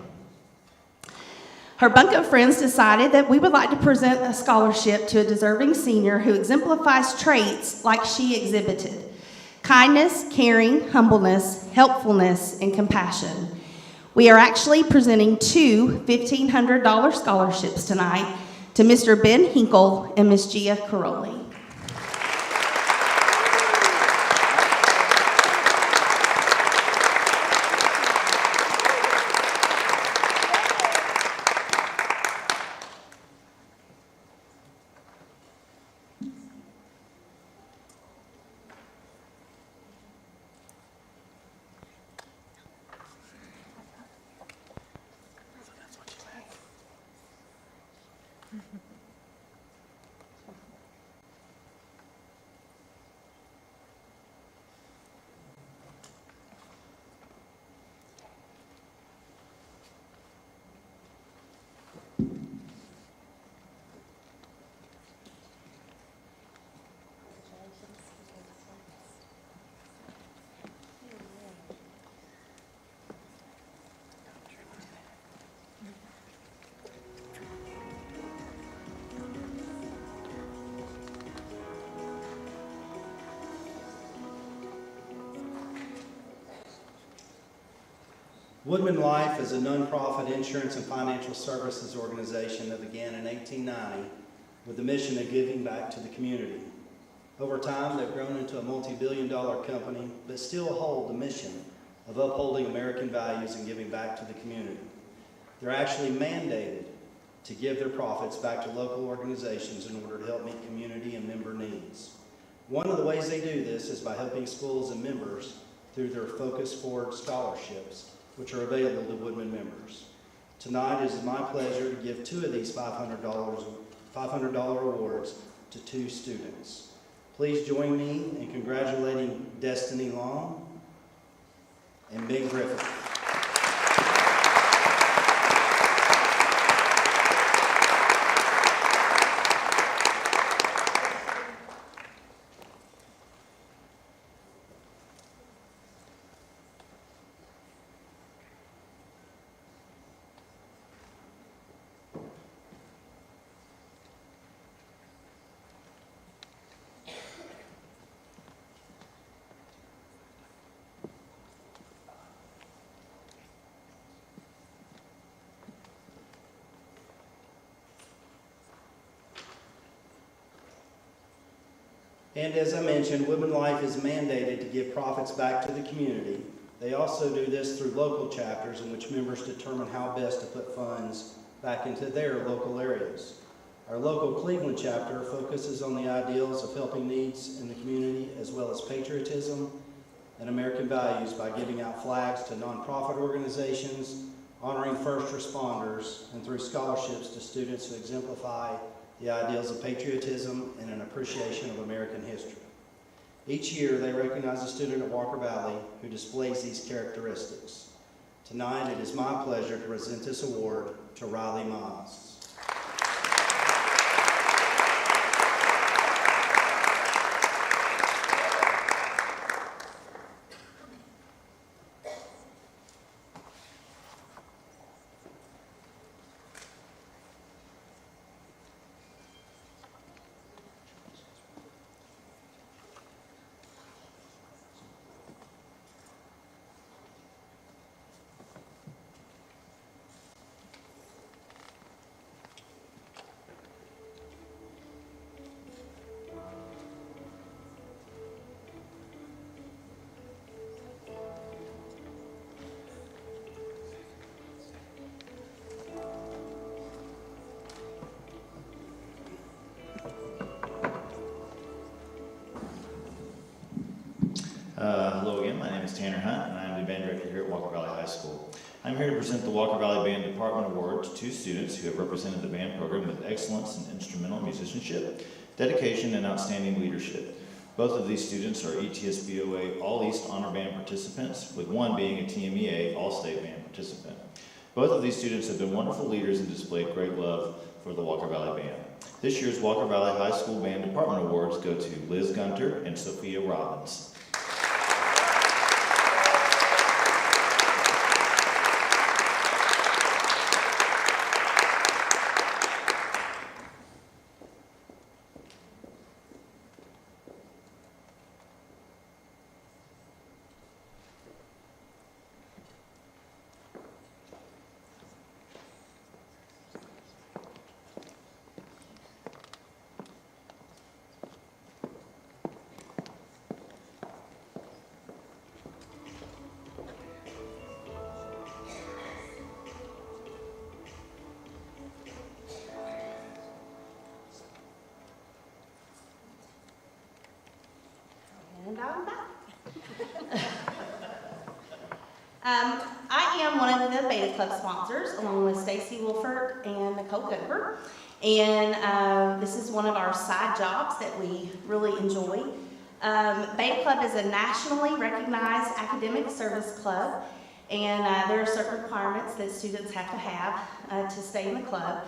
Her bunch of friends decided that we would like to present a scholarship to a deserving senior who exemplifies traits like she exhibited: kindness, caring, humbleness, helpfulness, and compassion. We are actually presenting two $1,500 scholarships tonight to Mr. Ben Hinkle and Miss Gia Caroli. Woodman Life is a nonprofit insurance and financial services organization that began in 1890 with the mission of giving back to the community. Over time, they've grown into a multi-billion-dollar company, but still hold the mission of upholding American values and giving back to the community. They're actually mandated to give their profits back to local organizations in order to help meet community and member needs. One of the ways they do this is by helping schools and members through their Focus Forward scholarships, which are available to Woodman members. Tonight, it is my pleasure to give two of these $500 awards to two students. Please join me in congratulating Destiny Long and Big Griffin. And as I mentioned, Woodman Life is mandated to give profits back to the community. They also do this through local chapters in which members determine how best to put funds back into their local areas. Our local Cleveland chapter focuses on the ideals of helping needs in the community as well as patriotism and American values by giving out flags to nonprofit organizations, honoring first responders, and through scholarships to students who exemplify the ideals of patriotism and an appreciation of American history. Each year, they recognize a student at Walker Valley who displays these characteristics. Tonight, it is my pleasure to present this award to Riley Miles. Tanner Hunt, and I am the band director here at Walker Valley High School. I'm here to present the Walker Valley Band Department Award to 2 students who have represented the band program with excellence in instrumental musicianship, dedication, and outstanding leadership. Both of these students are ETSBOA All-East Honor Band participants, with one being a TMEA All-State Band participant. Both of these students have been wonderful leaders and displayed great love for the Walker Valley Band. This year's Walker Valley High School Band Department Awards go to Liz Gunter and Sophia Robbins. And I'm back. I am one of the Beta Club sponsors, along with Stacy Wolford and Nicole Goodberg. And this is one of our side jobs that we really enjoy. Beta Club is a nationally recognized academic service club, and there are certain requirements that students have to have to stay in the club.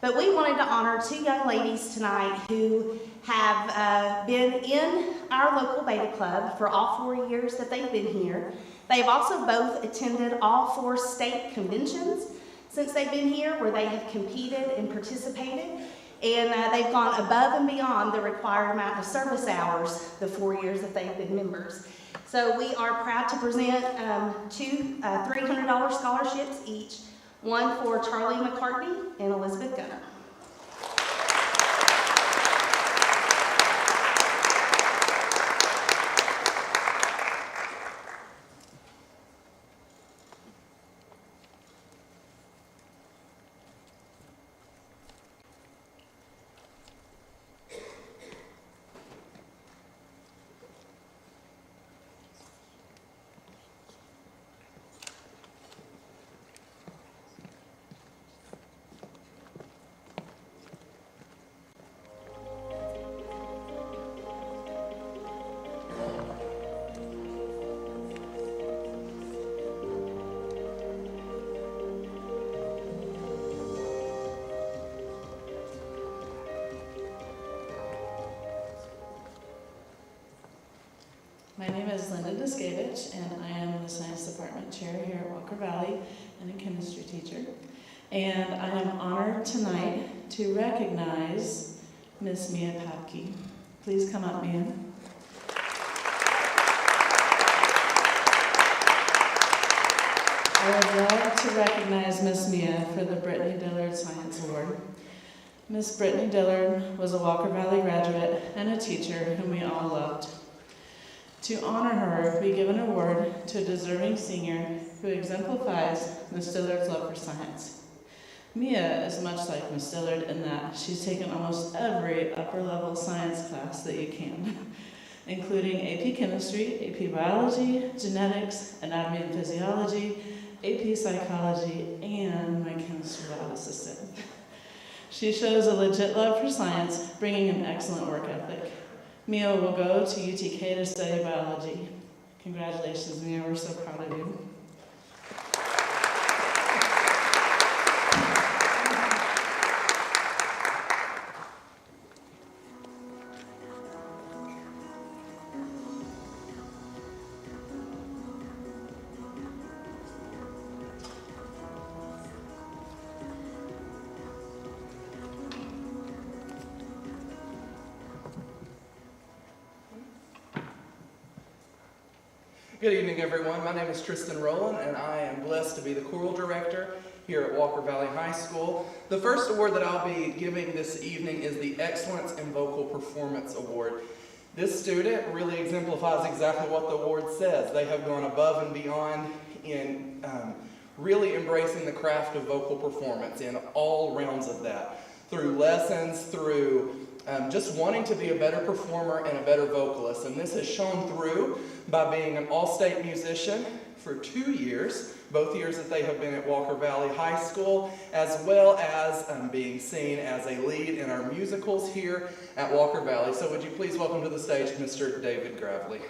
But we wanted to honor 2 young ladies tonight who have been in our local Beta Club for all 4 years that they've been here. They've also both attended all 4 state conventions since they've been here, where they have competed and participated. And they've gone above and beyond the required amount of service hours the 4 years that they've been members. So we are proud to present 2 $300 scholarships each, one for Charlie McCartney and Elizabeth Gunner. My name is Linda Duskevich, and I am the Science Department Chair here at Walker Valley and a chemistry teacher. And I am honored tonight to recognize Miss Mia Papke. Please come up, Mia. I would love to recognize Miss Mia for the Brittany Dillard Science Award. Miss Brittany Dillard was a Walker Valley graduate and a teacher whom we all loved. To honor her, we give an award to a deserving senior who exemplifies Miss Dillard's love for science. Mia is much like Miss Dillard in that she's taken almost every upper-level science class that you can, including AP Chemistry, AP Biology, Genetics, Anatomy and Physiology, AP Psychology, and my chemistry lab assistant. She shows a legit love for science, bringing an excellent work ethic. Mia will go to UTK to study biology. Congratulations, Mia. We're so proud of you. Good evening, everyone. My name is Tristan Rowland, and I am blessed to be the choral director here at Walker Valley High School. The first award that I'll be giving this evening is the Excellence in Vocal Performance Award. This student really exemplifies exactly what the award says. They have gone above and beyond in really embracing the craft of vocal performance in all realms of that, through lessons, through just wanting to be a better performer and a better vocalist. And this has shown through by being an all-state musician for 2 years, both years that they have been at Walker Valley High School, as well as being seen as a lead in our musicals here at Walker Valley. So would you please welcome to the stage Mr. David Gravely.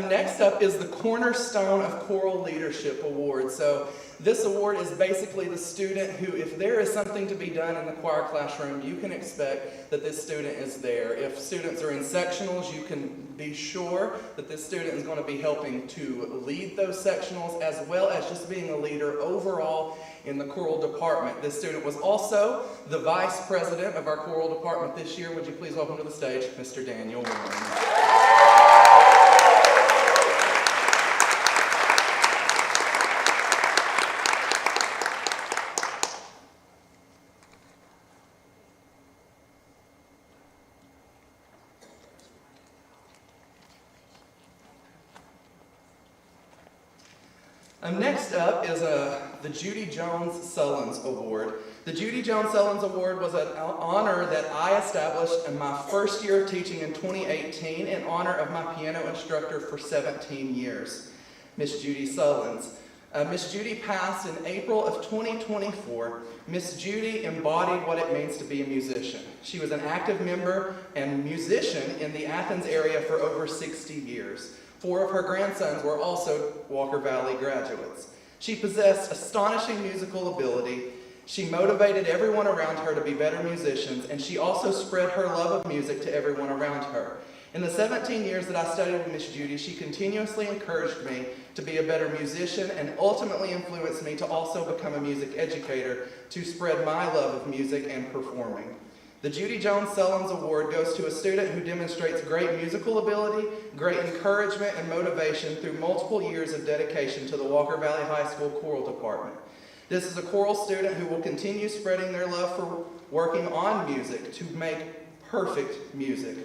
Next up is the Cornerstone of Choral Leadership Award. So this award is basically the student who, if there is something to be done in the choir classroom, you can expect that this student is there. If students are in sectionals, you can be sure that this student is going to be helping to lead those sectionals, as well as just being a leader overall in the choral department. This student was also the vice president of our choral department this year. Would you please welcome to the stage Mr. Daniel Warren. Next up is the Judy Jones Sullins Award. The Judy Jones Sullins Award was an honor that I established in my first year of teaching in 2018 in honor of my piano instructor for 17 years, Miss Judy Sullins. Miss Judy passed in April of 2024. Miss Judy embodied what it means to be a musician. She was an active member and musician in the Athens area for over 60 years. 4 of her grandsons were also Walker Valley graduates. She possessed astonishing musical ability. She motivated everyone around her to be better musicians, and she also spread her love of music to everyone around her. In the 17 years that I studied with Miss Judy, she continuously encouraged me to be a better musician and ultimately influenced me to also become a music educator to spread my love of music and performing. The Judy Jones Sullins Award goes to a student who demonstrates great musical ability, great encouragement and motivation through multiple years of dedication to the Walker Valley High School choral department. This is a choral student who will continue spreading their love for working on music to make perfect music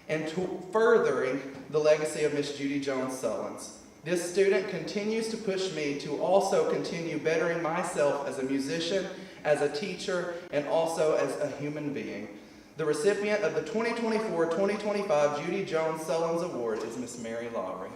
and to furthering the legacy of Miss Judy Jones Sullins. This student continues to push me to also continue bettering myself as a musician, as a teacher, and also as a human being. The recipient of the 2024-2025 Judy Jones Sullins Award is Miss Mary Lowry.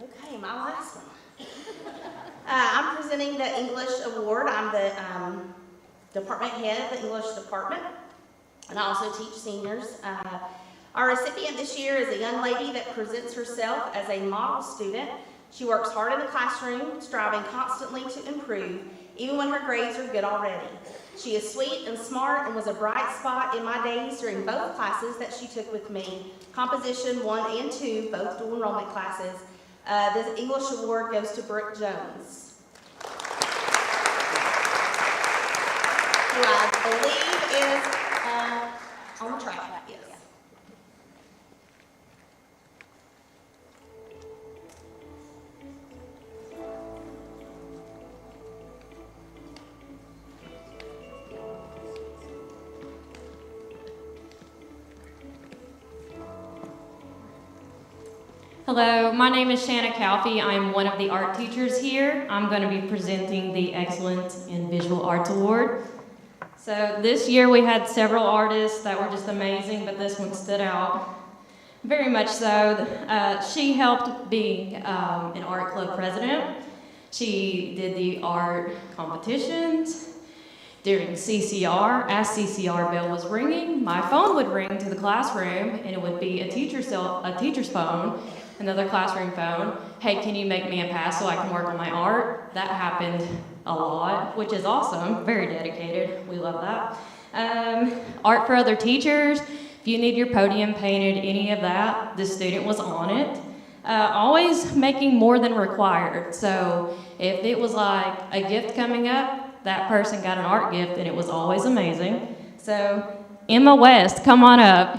Okay, my last one. I'm presenting the English Award. I'm the department head of the English department, and I also teach seniors. Our recipient this year is a young lady that presents herself as a model student. She works hard in the classroom, striving constantly to improve, even when her grades are good already. She is sweet and smart and was a bright spot in my days during both classes that she took with me, Composition 1 and 2, both dual enrollment classes. This English Award goes to Brooke Jones, who I believe is on the track. Yes. Hello, my name is Shanna Calfee. I am one of the art teachers here. I'm going to be presenting the Excellence in Visual Arts Award. So this year we had several artists that were just amazing, but this one stood out very much so. She helped be an art club president. She did the art competitions, During CCR, as CCR bell was ringing, my phone would ring to the classroom, and it would be a teacher's phone, another classroom phone. Hey, can you make me a pass so I can work on my art? That happened a lot, which is awesome. Very dedicated. We love that. Art for other teachers. If you need your podium painted, any of that, the student was on it. Always making more than required. So if it was like a gift coming up, that person got an art gift, and it was always amazing. So Emma West, come on up.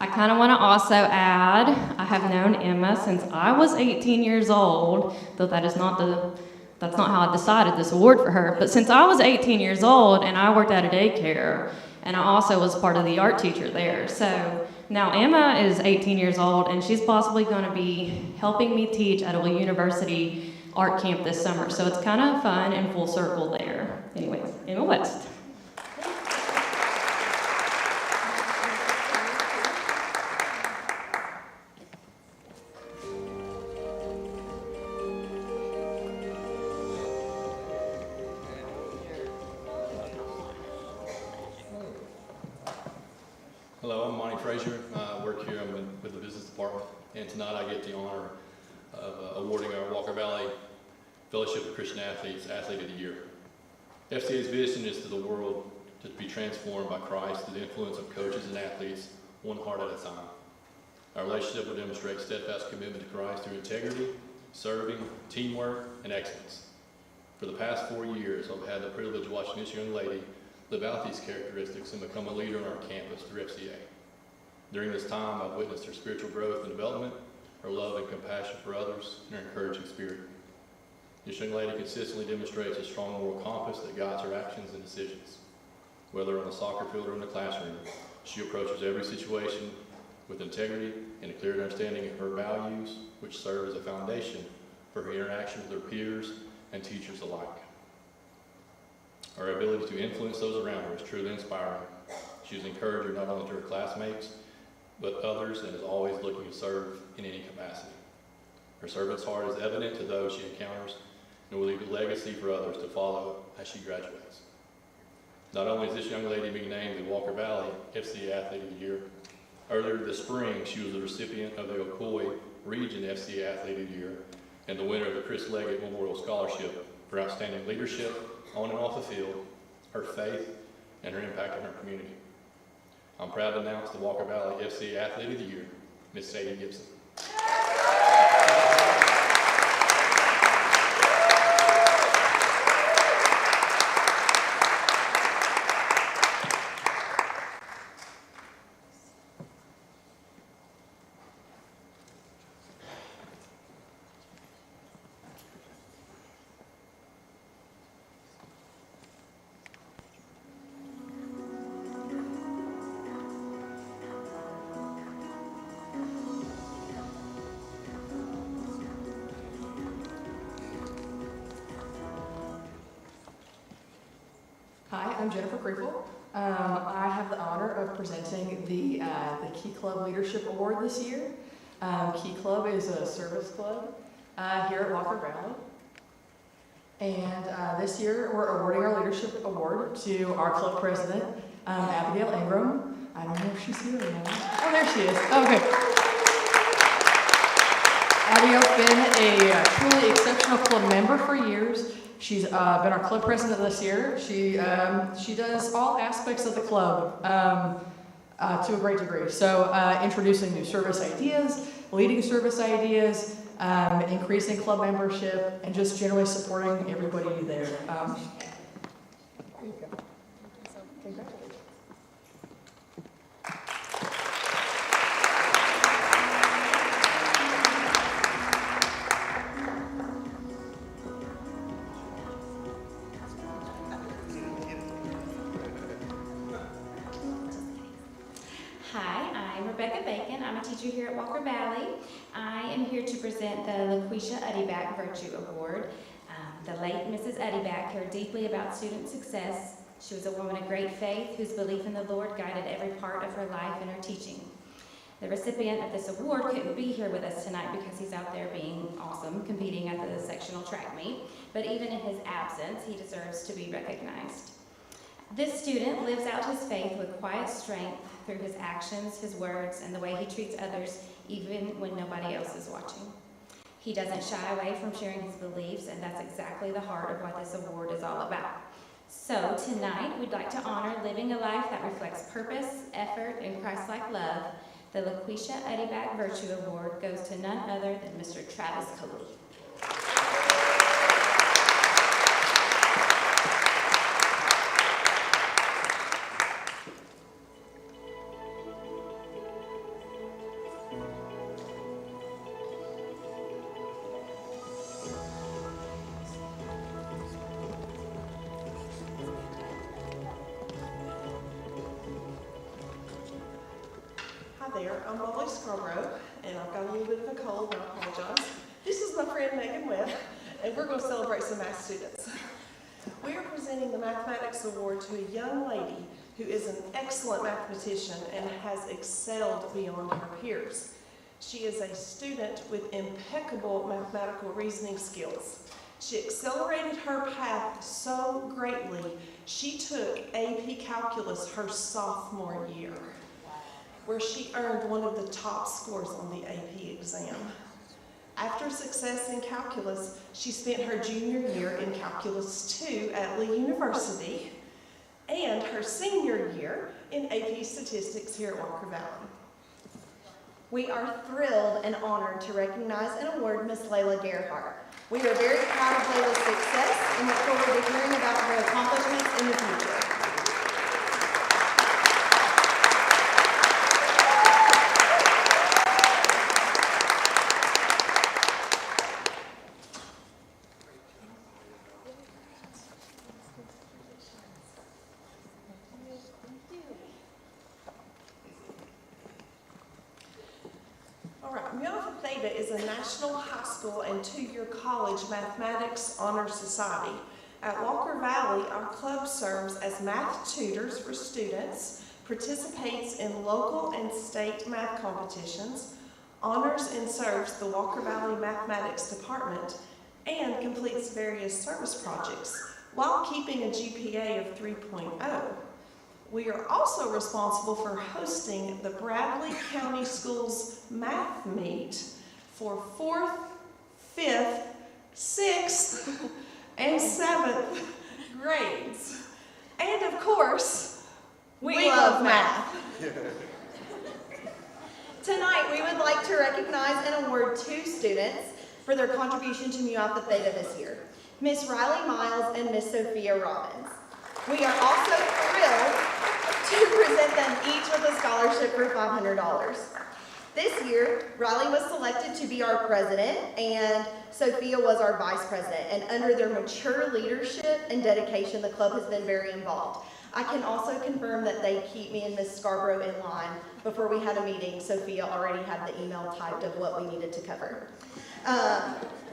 I kind of want to also add, I have known Emma since I was 18 years old, though that's not how I decided this award for her, but since I was 18 years old and I worked at a daycare, and I also was part of the art teacher there. So now Emma is 18 years old, and she's possibly going to be helping me teach at a university art camp this summer. So it's kind of fun and full circle there. Anyways, Emma West. With the business department, and tonight I get the honor of awarding our Walker Valley Fellowship of Christian Athletes Athlete of the Year. FCA's vision is to the world to be transformed by Christ through the influence of coaches and athletes, one heart at a time. Our relationship will demonstrate steadfast commitment to Christ through integrity, serving, teamwork, and excellence. For the past 4 years, I've had the privilege of watching this young lady live out these characteristics and become a leader on our campus through FCA. During this time, I've witnessed her spiritual growth and development, her love and compassion for others, and her encouraging spirit. This young lady consistently demonstrates a strong moral compass that guides her actions and decisions. Whether on the soccer field or in the classroom, she approaches every situation with integrity and a clear understanding of her values, which serve as a foundation for her interaction with her peers and teachers alike. Her ability to influence those around her is truly inspiring. She is an encourager not only to her classmates, but others, and is always looking to serve in any capacity. Her servant's heart is evident to those she encounters and will leave a legacy for others to follow as she graduates. Not only is this young lady being named the Walker Valley FCA Athlete of the Year, earlier this spring she was the recipient of the Ocoee Region FCA Athlete of the Year and the winner of the Chris Leggett Memorial Scholarship for outstanding leadership on and off the field, her faith, and her impact on her community. I'm proud to announce the Walker Valley FCA Athlete of the Year, Miss Sadie Gibson. Hi, I'm Jennifer Kriefel. I have the honor of presenting the Key Club Leadership Award this year. Key Club is a service club here at Walker Valley. And this year we're awarding our leadership award to our club president, Abigail Ingram. I don't know if she's here or not. Oh, there she is. Okay. Abigail's been a truly exceptional club member for years. She's been our club president this year. She does all aspects of the club to a great degree. So introducing new service ideas, leading service ideas, increasing club membership, and just generally supporting everybody there. There you go. So, congratulations. I'm a teacher here at Walker Valley. I am here to present the LaQuisha Uddyback Virtue Award. The late Mrs. Uddyback cared deeply about student success. She was a woman of great faith whose belief in the Lord guided every part of her life and her teaching. The recipient of this award couldn't be here with us tonight because he's out there being awesome, competing at the sectional track meet, but even in his absence, he deserves to be recognized. This student lives out his faith with quiet strength through his actions, his words, and the way he treats others, even when nobody else is watching. He doesn't shy away from sharing his beliefs, and that's exactly the heart of what this award is all about. So tonight, we'd like to honor living a life that reflects purpose, effort, and Christ-like love. The LaQuisha Uddyback Virtue Award goes to none other than Mr. Travis Coley. Hi there, I'm Molly Scarborough, and I've got a little bit of a cold, and I apologize. This is my friend Megan Webb, and we're going to celebrate some math students. We are presenting the Mathematics Award to a young lady who is an excellent mathematician and has excelled beyond her peers. She is a student with impeccable mathematical reasoning skills. She accelerated her path so greatly, she took AP Calculus her sophomore year, where she earned one of the top scores on the AP exam. After success in calculus, she spent her junior year in Calculus 2 at Lee University and her senior year in AP Statistics here at Walker Valley. We are thrilled and honored to recognize and award Miss Layla Gerhardt. We are very proud of Layla's success and look forward to hearing about her accomplishments in the future. All right, Mu Alpha Theta is a national high school and two-year college mathematics honor society. At Walker Valley, our club serves as math tutors for students, participates in local and state math competitions, honors and serves the Walker Valley Mathematics Department, and completes various service projects while keeping a GPA of 3.0. We are also responsible for hosting the Bradley County Schools Math Meet for 4th, 5th, 6th, and 7th grades. And of course, we love math. Tonight, we would like to recognize and award two students for their contribution to Mu Alpha Theta this year, Miss Riley Miles and Miss Sophia Robbins. We are also thrilled to present them each with a scholarship for $500. This year, Riley was selected to be our president and Sophia was our vice president. And under their mature leadership and dedication, the club has been very involved. I can also confirm that they keep me and Ms. Scarborough in line. Before we had a meeting, Sophia already had the email typed of what we needed to cover.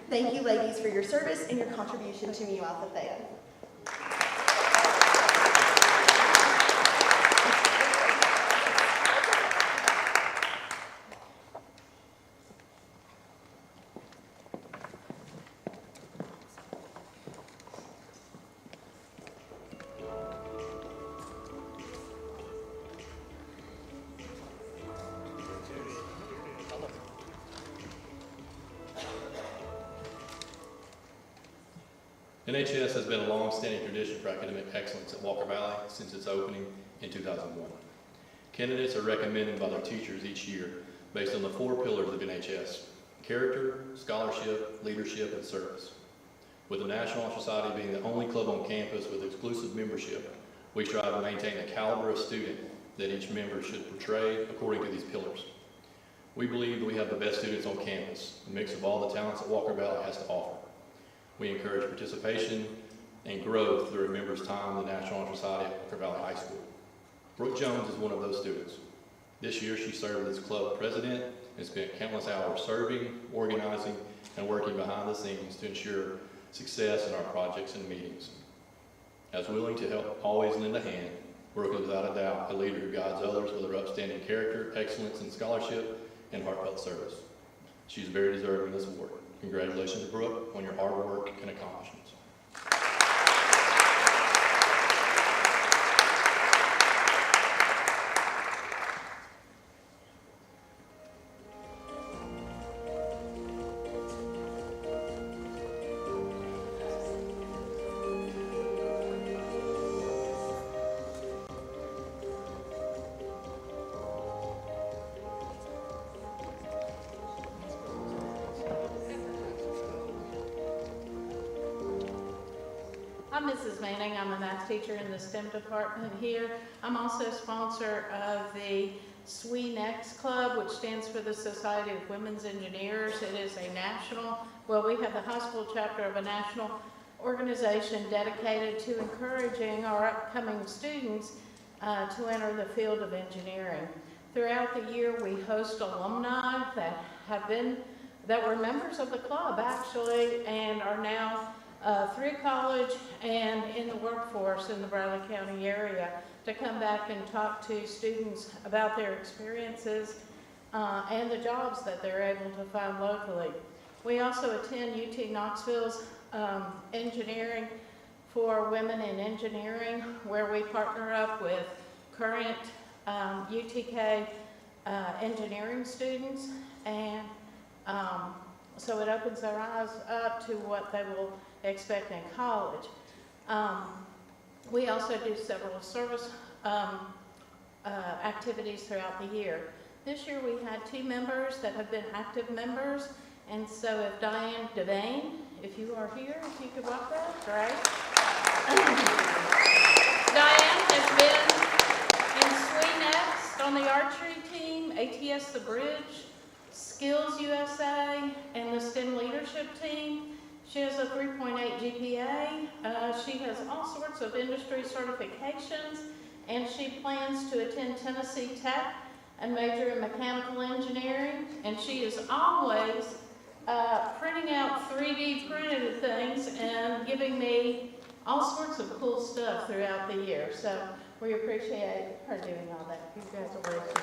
Thank you, ladies, for your service and your contribution to Mu Alpha Theta. NHS has been a long-standing tradition for academic excellence at Walker Valley since its opening in 2001. Candidates are recommended by their teachers each year based on the 4 pillars of NHS: character, scholarship, leadership, and service. With the National Honor Society being the only club on campus with exclusive membership, we strive to maintain the caliber of student that each member should portray according to these pillars. We believe that we have the best students on campus, a mix of all the talents that Walker Valley has to offer. We encourage participation and growth through a member's time in the National Honor Society at Walker Valley High School. Brooke Jones is one of those students. This year she served as club president and spent countless hours serving, organizing, and working behind the scenes to ensure success in our projects and meetings. As willing to help always lend a hand, Brooke is without a doubt a leader who guides others with her upstanding character, excellence in scholarship, and heartfelt service. She's very deserving of this award. Congratulations, Brooke, on your hard work and accomplishments. I'm Mrs. Manning. I'm a math teacher in the STEM department here. I'm also a sponsor of the SWE-NEXT Club, which stands for the Society of Women's Engineers. It is a national, well, we have the high school chapter of a national organization dedicated to encouraging our upcoming students to enter the field of engineering. Throughout the year, we host alumni that were members of the club actually, and are now through college and in the workforce in the Bradley County area to come back and talk to students about their experiences and the jobs that they're able to find locally. We also attend UT Knoxville's Engineering for Women in Engineering, where we partner up with current UTK engineering students, and so it opens their eyes up to what they will expect in college. We also do several service activities throughout the year. This year we had 2 members that have been active members, and so if Diane Devane, if you are here, if you could walk that, great. Diane has been in SWE-NEXT on the archery team, ATS The Bridge, Skills USA, and the STEM leadership team. She has a 3.8 GPA. She has all sorts of industry certifications, and she plans to attend Tennessee Tech and major in mechanical engineering. And she is always printing out 3D printed things and giving me all sorts of cool stuff throughout the year. So we appreciate her doing all that. Congratulations.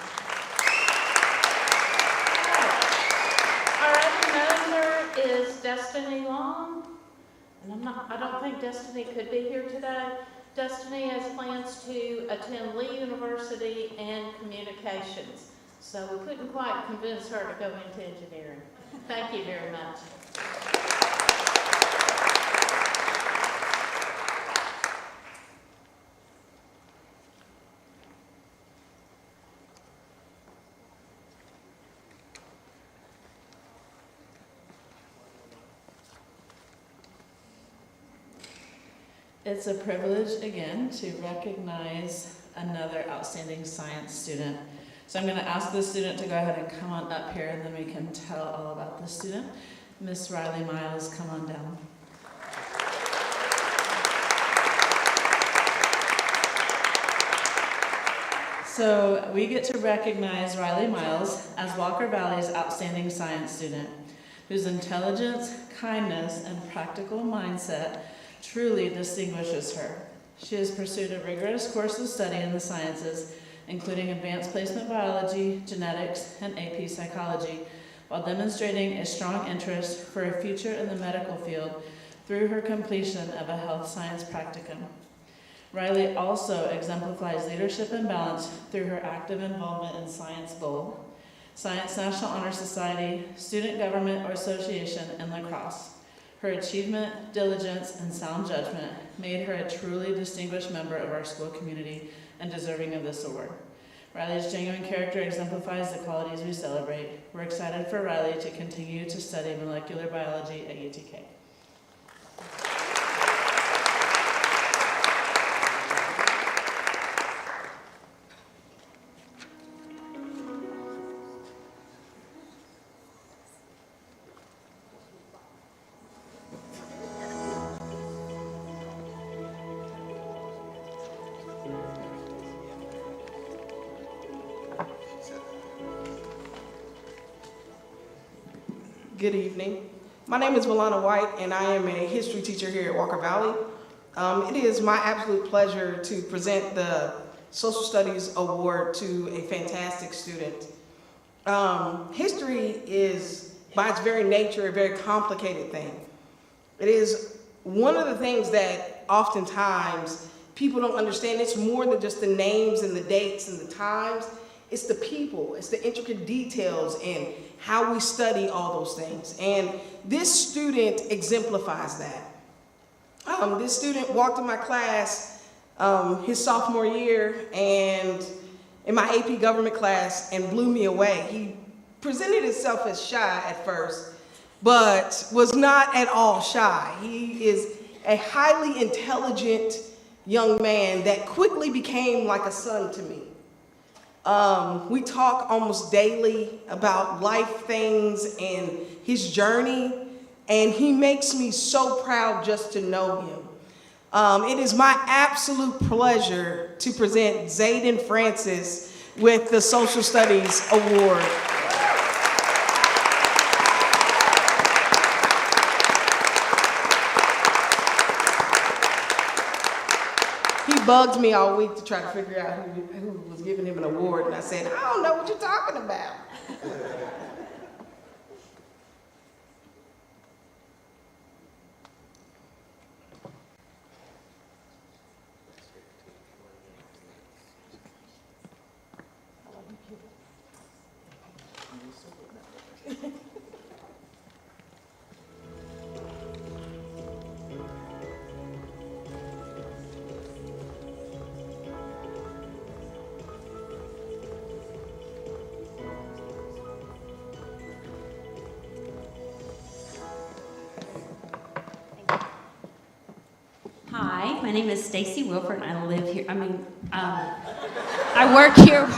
Our other member is Destiny Long, and I don't think Destiny could be here today. Destiny has plans to attend Lee University and communications, so we couldn't quite convince her to go into engineering. Thank you very much. It's a privilege, again, to recognize another outstanding science student. So I'm going to ask the student to go ahead and come on up here, and then we can tell all about the student. Miss Riley Miles, come on down. So we get to recognize Riley Miles as Walker Valley's outstanding science student, whose intelligence, kindness, and practical mindset truly distinguishes her. She has pursued a rigorous course of study in the sciences, including advanced placement biology, genetics, and AP psychology, while demonstrating a strong interest for a future in the medical field through her completion of a health science practicum. Riley also exemplifies leadership and balance through her active involvement in Science Bowl, Science National Honor Society, Student Government or Association, and lacrosse. Her achievement, diligence, and sound judgment made her a truly distinguished member of our school community and deserving of this award. Riley's genuine character exemplifies the qualities we celebrate. We're excited for Riley to continue to study molecular biology at UTK. Good evening. My name is Valana White, and I am a history teacher here at Walker Valley. It is my absolute pleasure to present the Social Studies Award to a fantastic student. History is, by its very nature, a very complicated thing. It is one of the things that oftentimes people don't understand. It's more than just the names and the dates and the times. It's the people, it's the intricate details and how we study all those things. And this student exemplifies that. This student walked in my class his sophomore year and in my AP government class and blew me away. He presented himself as shy at first, but was not at all shy. He is a highly intelligent young man that quickly became like a son to me. We talk almost daily about life things and his journey, and he makes me so proud just to know him. It is my absolute pleasure to present Zayden Francis with the Social Studies Award. He bugged me all week to try to figure out who was giving him an award, and I said, I don't know what you're talking about. Hi, my name is Stacy Wilford, and I live here. I work here.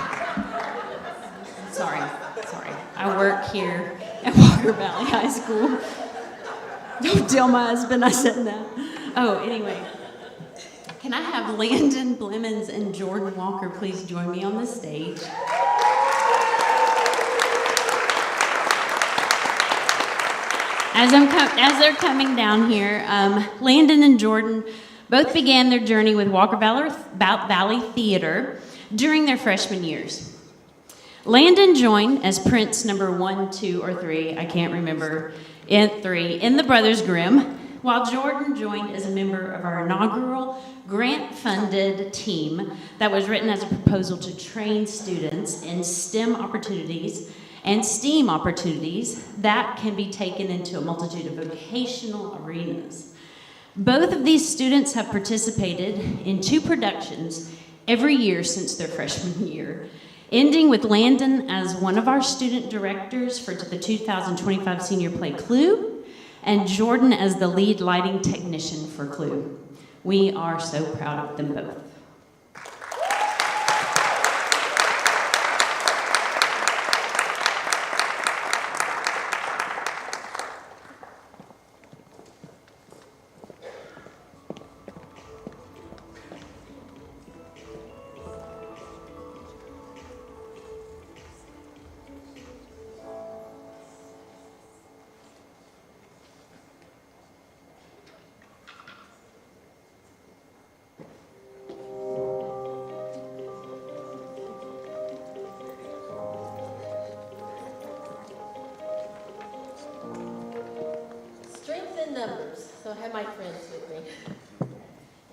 Sorry. I work here at Walker Valley High School. Don't tell my husband I said that. Oh, anyway. Can I have Landon Blemmons and Jordan Walker please join me on the stage? As they're coming down here, Landon and Jordan both began their journey with Walker Valley Theater during their freshman years. Landon joined as Prince number 1, 2, or 3, I can't remember, in the Brothers Grimm, while Jordan joined as a member of our inaugural grant-funded team that was written as a proposal to train students in STEM opportunities and STEAM opportunities that can be taken into a multitude of vocational arenas. Both of these students have participated in 2 productions every year since their freshman year, ending with Landon as one of our student directors for the 2025 Senior Play Clue, and Jordan as the lead lighting technician for Clue. We are so proud of them both. Strength in numbers. So I have my friends with me,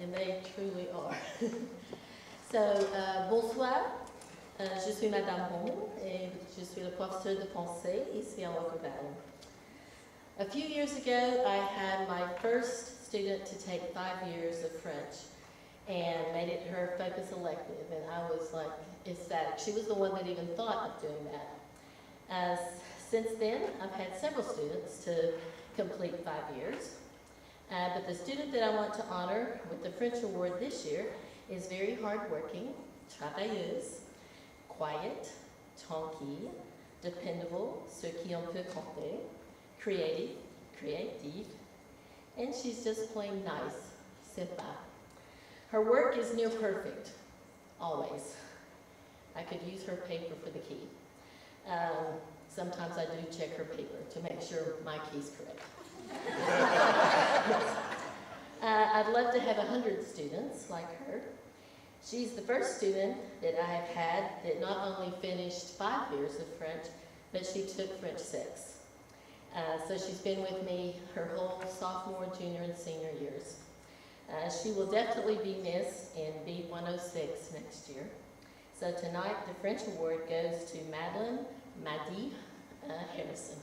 and they truly are. So, bonsoir. Je suis Madame Bon, et je suis le professeur de pensée ici à Walker Valley. A few years ago, I had my first student to take 5 years of French and made it her focus elective, and I was like ecstatic. She was the one that even thought of doing that. Since then, I've had several students to complete 5 years, but the student that I want to honor with the French Award this year is very hardworking, travailleuse, quiet, tranquille, dependable, ce qui on peut compter, creative, and she's just plain nice, sympa. Her work is near perfect, always. I could use her paper for the key. Sometimes I do check her paper to make sure my key's correct. I'd love to have 100 students like her, She's the first student that I have had that not only finished 5 years of French, but she took French 6. So she's been with me her whole sophomore, junior, and senior years. She will definitely be missed in B106 next year. So tonight, the French award goes to Madeline Madi Harrison.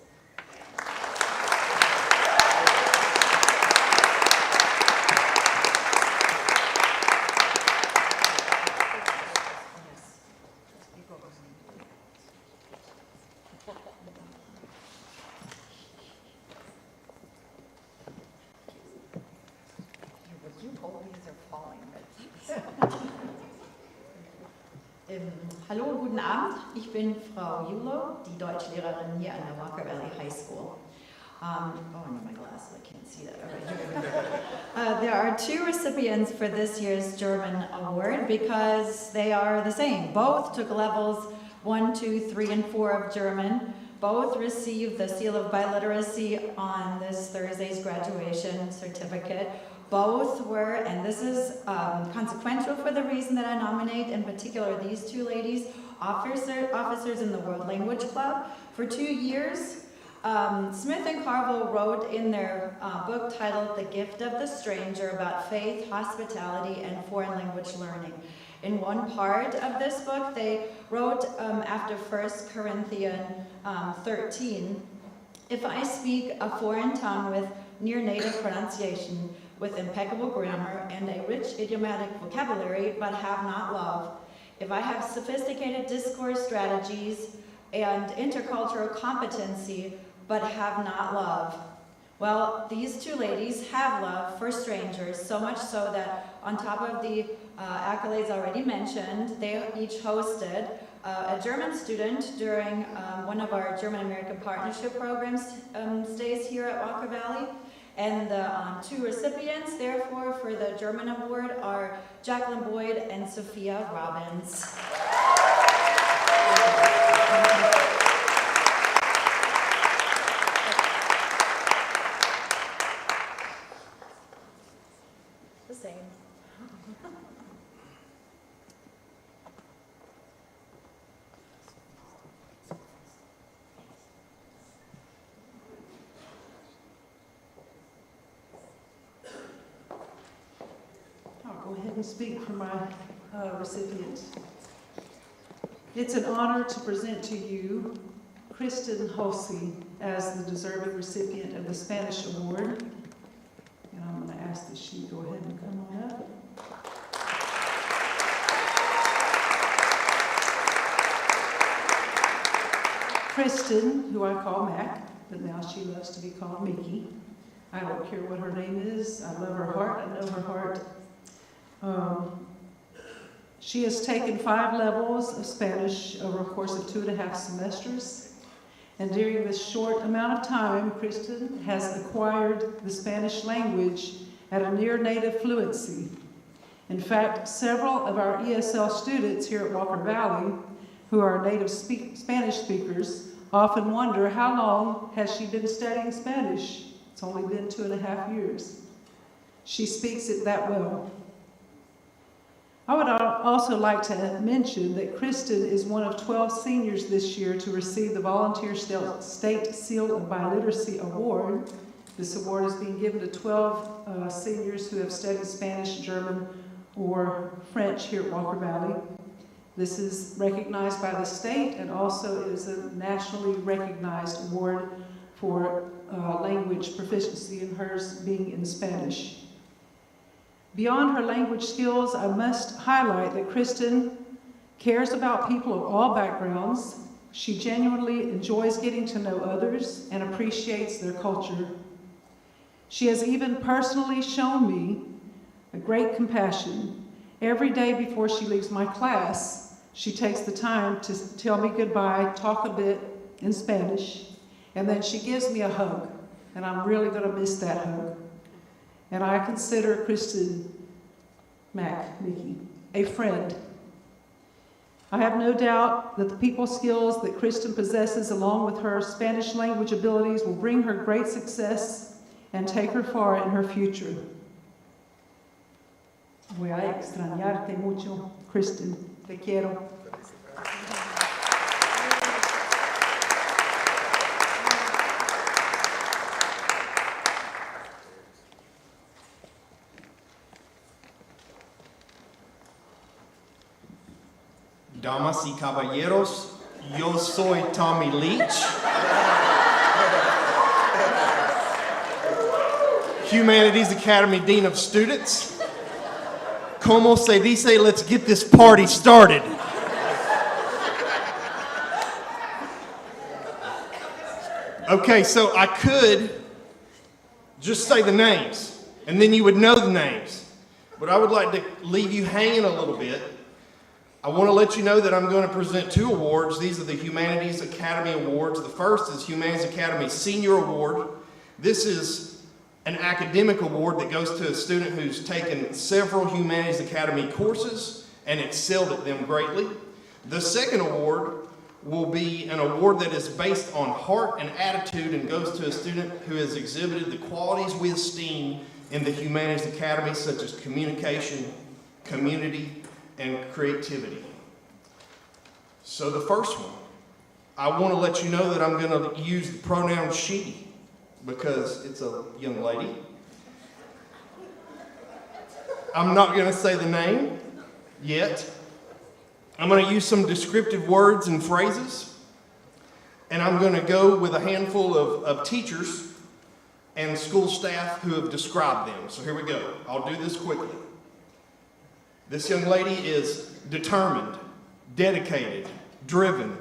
Hallo und guten Abend, ich bin Frau Julo, die Deutschlehrerin hier an der Walker Valley High School. Oh, I need my glasses, I can't see that. Right. There are 2 recipients for this year's German award because they are the same. Both took levels 1, 2, 3, and 4 of German. Both received the seal of biliteracy on this Thursday's graduation certificate. Both were, and this is consequential for the reason that I nominate, in particular these 2 ladies, officers in the World Language Club. For 2 years, Smith and Carville wrote in their book titled The Gift of the Stranger about faith, hospitality, and foreign language learning. In one part of this book, they wrote after 1 Corinthians 13, if I speak a foreign tongue with near native pronunciation, with impeccable grammar and a rich idiomatic vocabulary, but have not love, if I have sophisticated discourse strategies and intercultural competency, but have not love. Well, these 2 ladies have love for strangers, so much so that on top of the accolades already mentioned, they each hosted a German student during one of our German-American Partnership Programs stays here at Walker Valley. And the 2 recipients, therefore, for the German award are Jacqueline Boyd and Sophia Robbins. The same. I'll go ahead and speak for my recipients. It's an honor to present to you Kristen Hulsey as the deserving recipient of the Spanish Award. And I'm going to ask that she go ahead and come on up. Kristen, who I call Mac, but now she loves to be called Mickey. I don't care what her name is. I love her heart. I know her heart. She has taken 5 levels of Spanish over a course of 2.5 semesters. And during this short amount of time, Kristen has acquired the Spanish language at a near native fluency. In fact, several of our ESL students here at Walker Valley, who are native Spanish speakers, often wonder how long has she been studying Spanish? It's only been 2.5 years. She speaks it that well. I would also like to mention that Kristen is one of 12 seniors this year to receive the Volunteer State Seal of Biliteracy Award. This award is being given to 12 seniors who have studied Spanish, German, or French here at Walker Valley. This is recognized by the state and also is a nationally recognized award for language proficiency, and hers being in Spanish. Beyond her language skills, I must highlight that Kristen cares about people of all backgrounds. She genuinely enjoys getting to know others and appreciates their culture. She has even personally shown me a great compassion. Every day before she leaves my class, she takes the time to tell me goodbye, talk a bit in Spanish, and then she gives me a hug. And I'm really going to miss that hug. And I consider Kristen Mickey a friend. I have no doubt that the people skills that Kristen possesses, along with her Spanish language abilities, will bring her great success and take her far in her future. Voy a extrañarte mucho, Kristen. Te quiero. Damas y caballeros, yo soy Tommy Leach, Humanities Academy Dean of Students. Como se dice, let's get this party started. Okay, so I could just say the names, and then you would know the names. But I would like to leave you hanging a little bit. I want to let you know that I'm going to present 2 awards. These are the Humanities Academy Awards. The first is Humanities Academy Senior Award. This is an academic award that goes to a student who's taken several Humanities Academy courses and excelled at them greatly. The second award will be an award that is based on heart and attitude and goes to a student who has exhibited the qualities we esteem in the Humanities Academy, such as communication, community, and creativity. So the first one, I want to let you know that I'm going to use the pronoun she because it's a young lady. I'm not going to say the name yet. I'm going to use some descriptive words and phrases, and I'm going to go with a handful of teachers and school staff who have described them. So here we go. I'll do this quickly. This young lady is determined, dedicated, driven,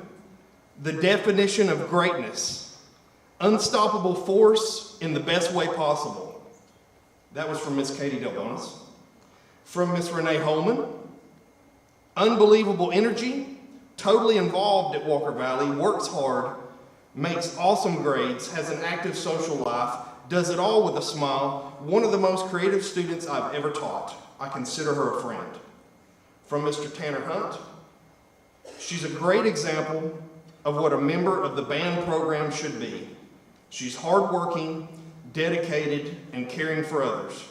the definition of greatness, unstoppable force in the best way possible. That was from Miss Katie Delbonis. From Miss Renee Holman, unbelievable energy, totally involved at Walker Valley, works hard, makes awesome grades, has an active social life, does it all with a smile, one of the most creative students I've ever taught. I consider her a friend. From Mr. Tanner Hunt, she's a great example of what a member of the band program should be. She's hardworking, dedicated, and caring for others.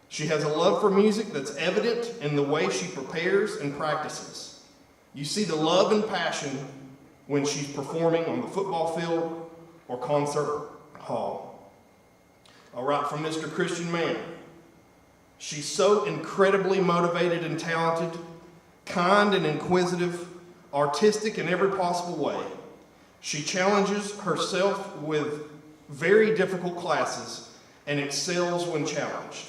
She has a love for music that's evident in the way she prepares and practices. You see the love and passion when she's performing on the football field or concert hall. All right, from Mr. Christian Mann. She's so incredibly motivated and talented, kind and inquisitive, artistic in every possible way. She challenges herself with very difficult classes and excels when challenged.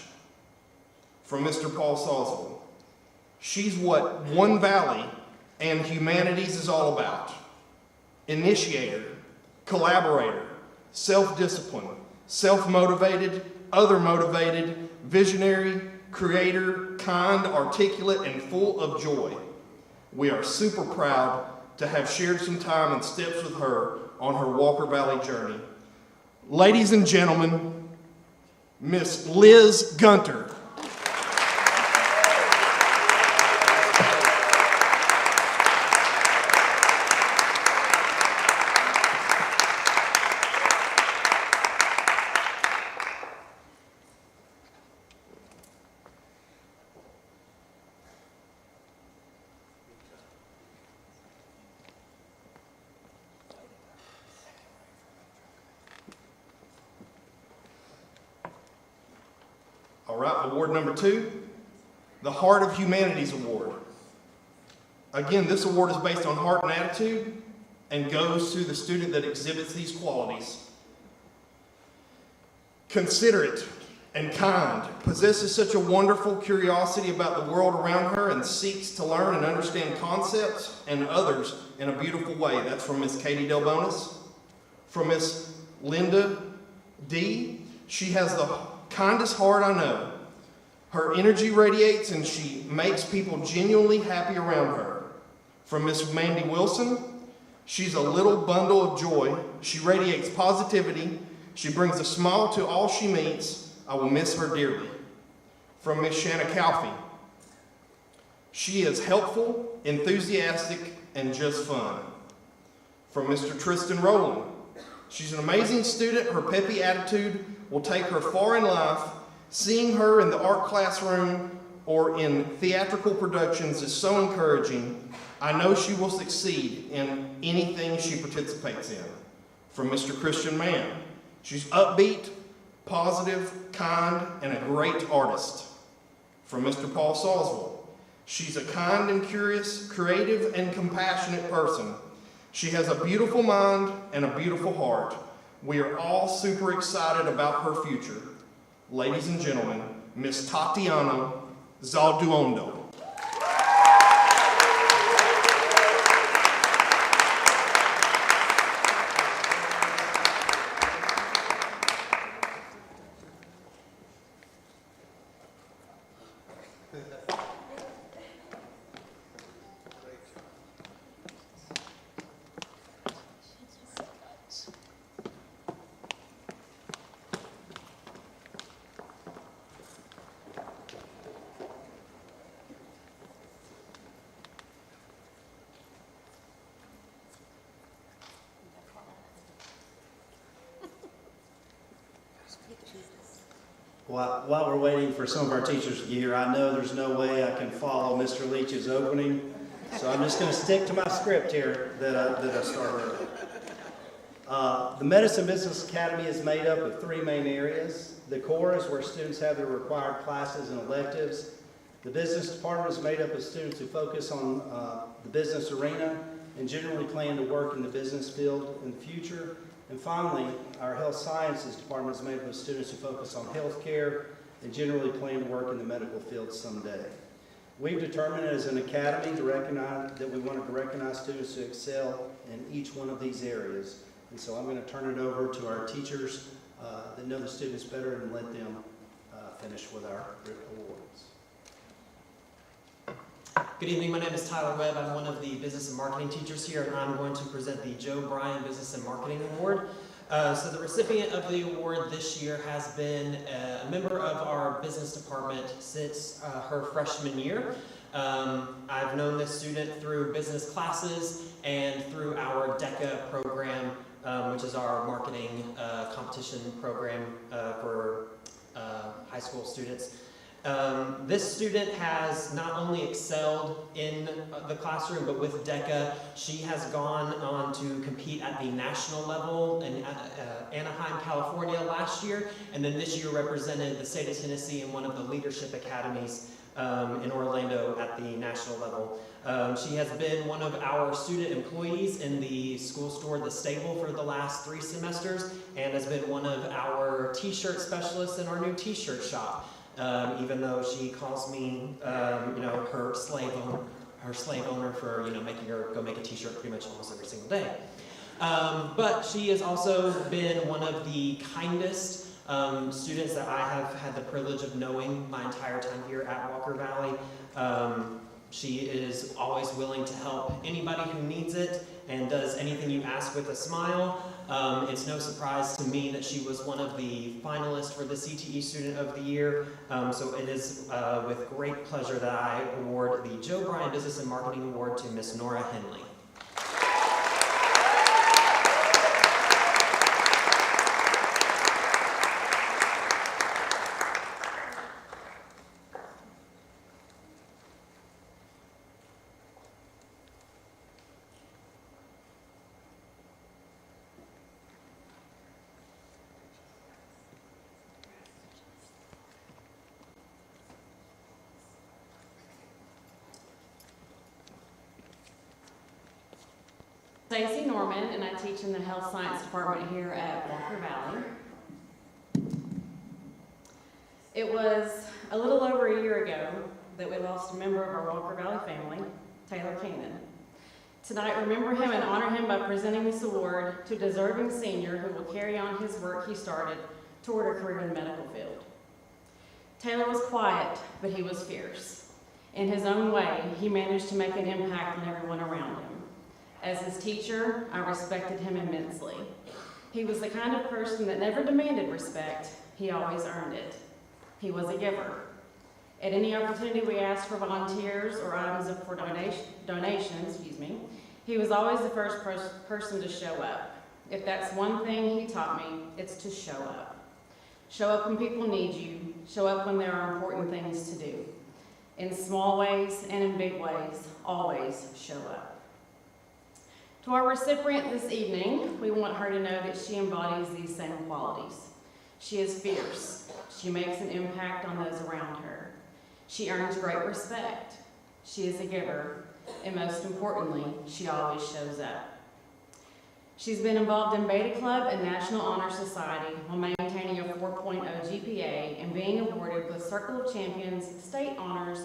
From Mr. Paul Salzville. She's what One Valley and Humanities is all about. Initiator, collaborator, self-discipline, self-motivated, other-motivated, visionary, creator, kind, articulate, and full of joy. We are super proud to have shared some time and steps with her on her Walker Valley journey. Ladies and gentlemen, Miss Liz Gunter. All right, award number 2, the Heart of Humanities Award. Again, this award is based on heart and attitude and goes to the student that exhibits these qualities. Considerate and kind, possesses such a wonderful curiosity about the world around her and seeks to learn and understand concepts and others in a beautiful way. That's from Miss Katie Delbonis. From Miss Linda D. She has the kindest heart I know. Her energy radiates and she makes people genuinely happy around her. From Miss Mandy Wilson, she's a little bundle of joy. She radiates positivity. She brings a smile to all she meets. I will miss her dearly. From Miss Shanna Calfee, she is helpful, enthusiastic, and just fun. From Mr. Tristan Rowland, she's an amazing student. Her peppy attitude will take her far in life. Seeing her in the art classroom or in theatrical productions is so encouraging. I know she will succeed in anything she participates in. From Mr. Christian Mann, she's upbeat, positive, kind, and a great artist. From Mr. Paul Salzwell, she's a kind and curious, creative, and compassionate person. She has a beautiful mind and a beautiful heart. We are all super excited about her future. Ladies and gentlemen, Miss Tatiana Zalduondo. While we're waiting for some of our teachers to get here, I know there's no way I can follow Mr. Leach's opening, so I'm just going to stick to my script here that I started earlier. The Medicine Business Academy is made up of three main areas. The core is where students have their required classes and electives. The business department is made up of students who focus on the business arena and generally plan to work in the business field in the future. And finally, our health sciences department is made up of students who focus on healthcare and generally plan to work in the medical field someday. We've determined as an academy that we wanted to recognize students who excel in each one of these areas. And so I'm going to turn it over to our teachers that know the students better and let them finish with our awards. Good evening, my name is Tyler Webb. I'm one of the business and marketing teachers here, and I'm going to present the Joe Bryan Business and Marketing Award. So the recipient of the award this year has been a member of our business department since her freshman year. I've known this student through business classes and through our DECA program, which is our marketing competition program for high school students. This student has not only excelled in the classroom, but with DECA, she has gone on to compete at the national level in Anaheim, California last year, and then this year represented the state of Tennessee in one of the leadership academies in Orlando at the national level. She has been one of our student employees in the school store, The Stable, for the last 3 semesters, and has been one of our t-shirt specialists in our new t-shirt shop. Even though she calls me, her slave owner for, making her go make a t-shirt pretty much almost every single day. But she has also been one of the kindest students that I have had the privilege of knowing my entire time here at Walker Valley. She is always willing to help anybody who needs it and does anything you ask with a smile. It's no surprise to me that she was one of the finalists for the CTE Student of the Year. So it is with great pleasure that I award the Joe Bryan Business and Marketing Award to Miss Nora Henley. Stacey Norman, and I teach in the health science department here at Walker Valley. It was a little over a year ago that we lost a member of our Walker Valley family, Taylor Cannon. Tonight, remember him and honor him by presenting this award to a deserving senior who will carry on his work he started toward a career in the medical field. Taylor was quiet, but he was fierce. In his own way, he managed to make an impact on everyone around him. As his teacher, I respected him immensely. He was the kind of person that never demanded respect, he always earned it. He was a giver. At any opportunity we asked for volunteers or items for donations, he was always the first person to show up. If that's one thing he taught me, it's to show up. Show up when people need you, show up when there are important things to do. In small ways and in big ways, always show up. To our recipient this evening, we want her to know that she embodies these same qualities. She is fierce. She makes an impact on those around her. She earns great respect. She is a giver. And most importantly, she always shows up. She's been involved in Beta Club and National Honor Society while maintaining a 4.0 GPA and being awarded with Circle of Champions, State Honors,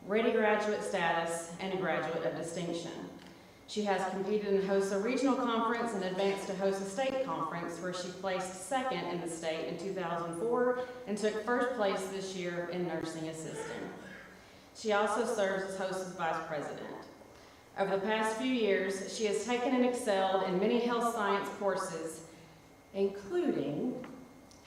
Ready Graduate Status, and a Graduate of Distinction. She has competed in HOSA Regional Conference and advanced to HOSA State Conference, where she placed second in the state in 2004 and took first place this year in Nursing Assistant. She also serves as HOSA's Vice President. Over the past few years, she has taken and excelled in many health science courses, including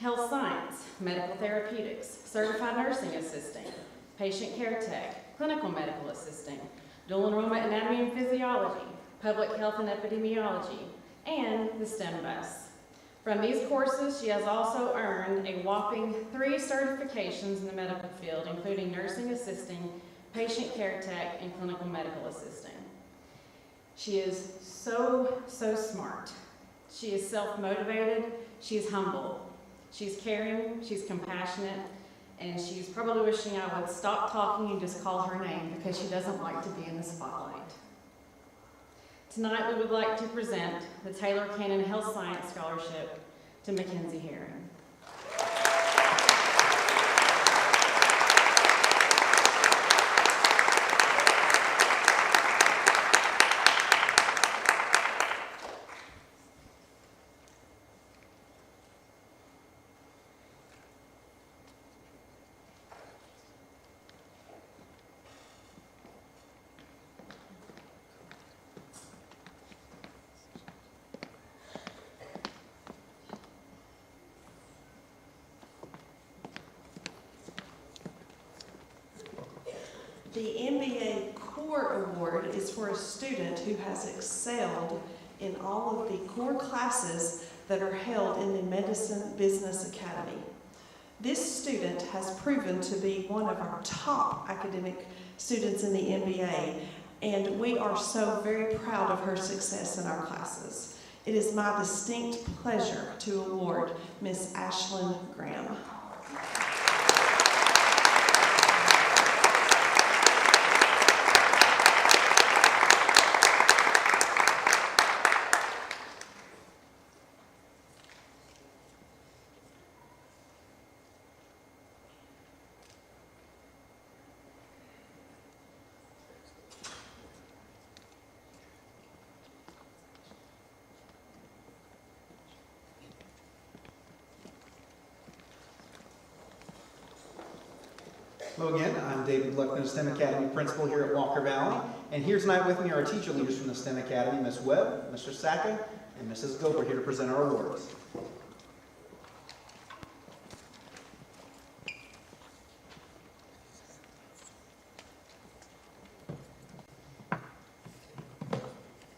health science, medical therapeutics, certified nursing assisting, patient care tech, clinical medical assisting, dual enrollment anatomy and physiology, public health and epidemiology, and the STEM bus. From these courses, she has also earned a whopping 3 certifications in the medical field, including nursing assisting, patient care tech, and clinical medical assisting. She is so smart. She is self-motivated, she's humble, she's caring, she's compassionate, and she's probably wishing I would stop talking and just call her name because she doesn't like to be in the spotlight. Tonight we would like to present the Taylor Cannon Health Science Scholarship to Mackenzie Herring. The MBA Core Award is for a student who has excelled in all of the core classes that are held in the Medicine Business Academy. This student has proven to be one of our top academic students in the MBA, and we are so very proud of her success in our classes. It is my distinct pleasure to award Miss Ashlyn Graham. Hello again, I'm David Lucknow, STEM Academy Principal here at Walker Valley. And here tonight with me are our teacher leaders from the STEM Academy, Ms. Webb, Mr. Sacca, and Mrs. Gober, here to present our awards.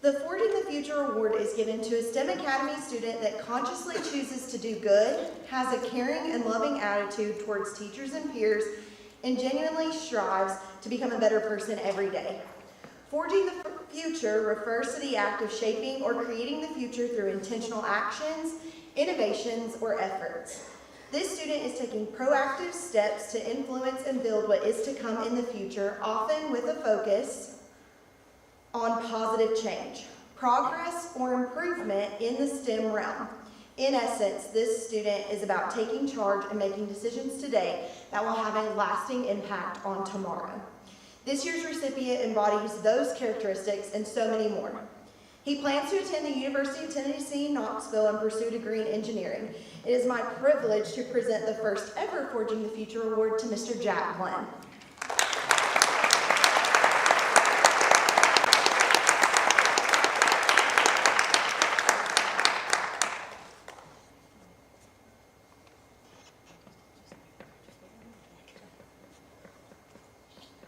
The Forging the Future Award is given to a STEM Academy student that consciously chooses to do good, has a caring and loving attitude towards teachers and peers, and genuinely strives to become a better person every day. Forging the future refers to the act of shaping or creating the future through intentional actions, innovations, or efforts. This student is taking proactive steps to influence and build what is to come in the future, often with a focus on positive change, progress, or improvement in the STEM realm. In essence, this student is about taking charge and making decisions today that will have a lasting impact on tomorrow. This year's recipient embodies those characteristics and so many more. He plans to attend the University of Tennessee, Knoxville, and pursue a degree in engineering. It is my privilege to present the first ever Forging the Future Award to Mr. Jack Glenn.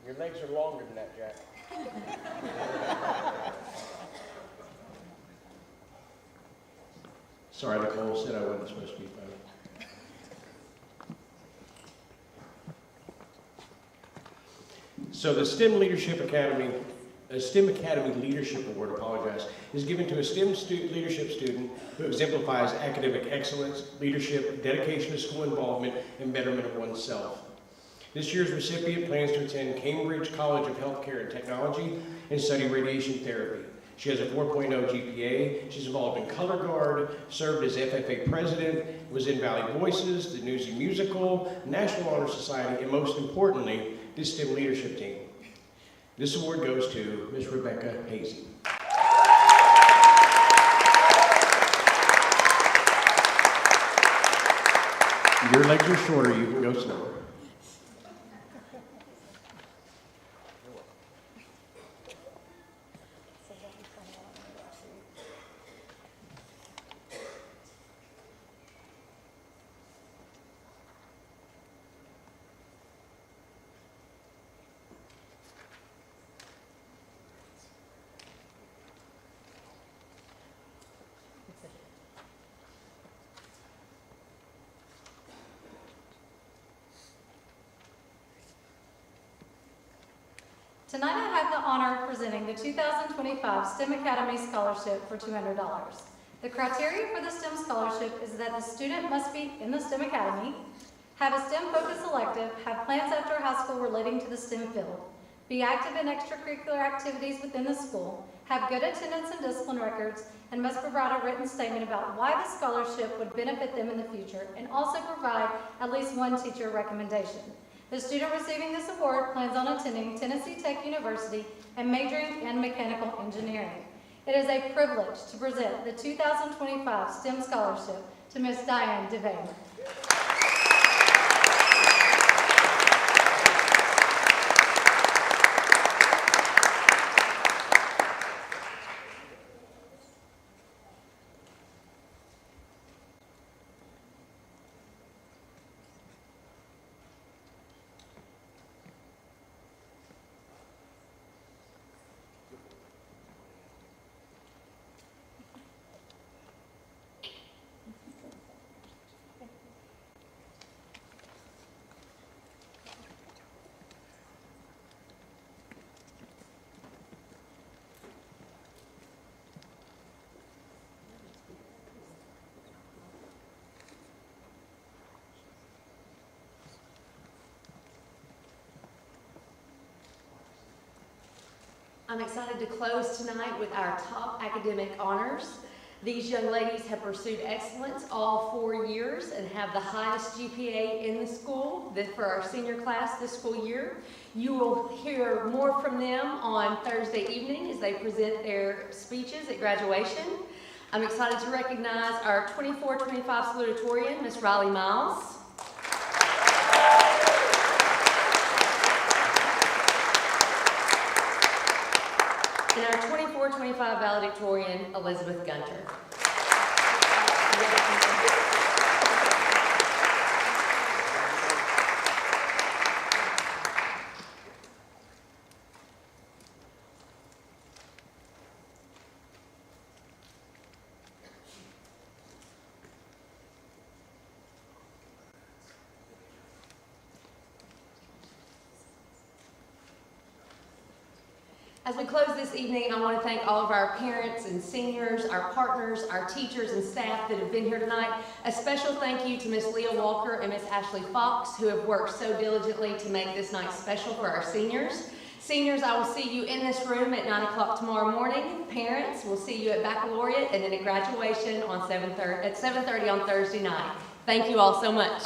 Your legs are longer than that, Jack. Sorry, Nicole said I wasn't supposed to be phone. So the STEM Academy Leadership Award, is given to a STEM leadership student who exemplifies academic excellence, leadership, dedication to school involvement, and betterment of oneself. This year's recipient plans to attend Cambridge College of Healthcare and Technology and study radiation therapy. She has a 4.0 GPA, she's involved in Color Guard, served as FFA president, was in Valley Voices, the Newsy Musical, National Honor Society, and most importantly, this STEM leadership team. This award goes to Ms. Rebecca Hazy. Your legs are shorter, you can go slower. Tonight I have the honor of presenting the 2025 STEM Academy Scholarship for $200. The criteria for the STEM Scholarship is that the student must be in the STEM Academy, have a STEM-focused elective, have plans after high school relating to the STEM field, be active in extracurricular activities within the school, have good attendance and discipline records, and must provide a written statement about why the scholarship would benefit them in the future, and also provide at least one teacher recommendation. The student receiving this award plans on attending Tennessee Tech University and majoring in mechanical engineering. It is a privilege to present the 2025 STEM Scholarship to Ms. Diane DeVane. I'm excited to close tonight with our top academic honors. These young ladies have pursued excellence all 4 years and have the highest GPA in the school for our senior class this school year. You will hear more from them on Thursday evening as they present their speeches at graduation. I'm excited to recognize our 24-25 salutatorian, Ms. Riley Miles. And our 24-25 valedictorian, Elizabeth Gunter. As we close this evening, I want to thank all of our parents and seniors, our partners, our teachers and staff that have been here tonight. A special thank you to Ms. Leah Walker and Ms. Ashley Fox, who have worked so diligently to make this night special for our seniors. Seniors, I will see you in this room at 9 o'clock tomorrow morning. Parents, we'll see you at baccalaureate and then at graduation on at 7:30 on Thursday night. Thank you all so much.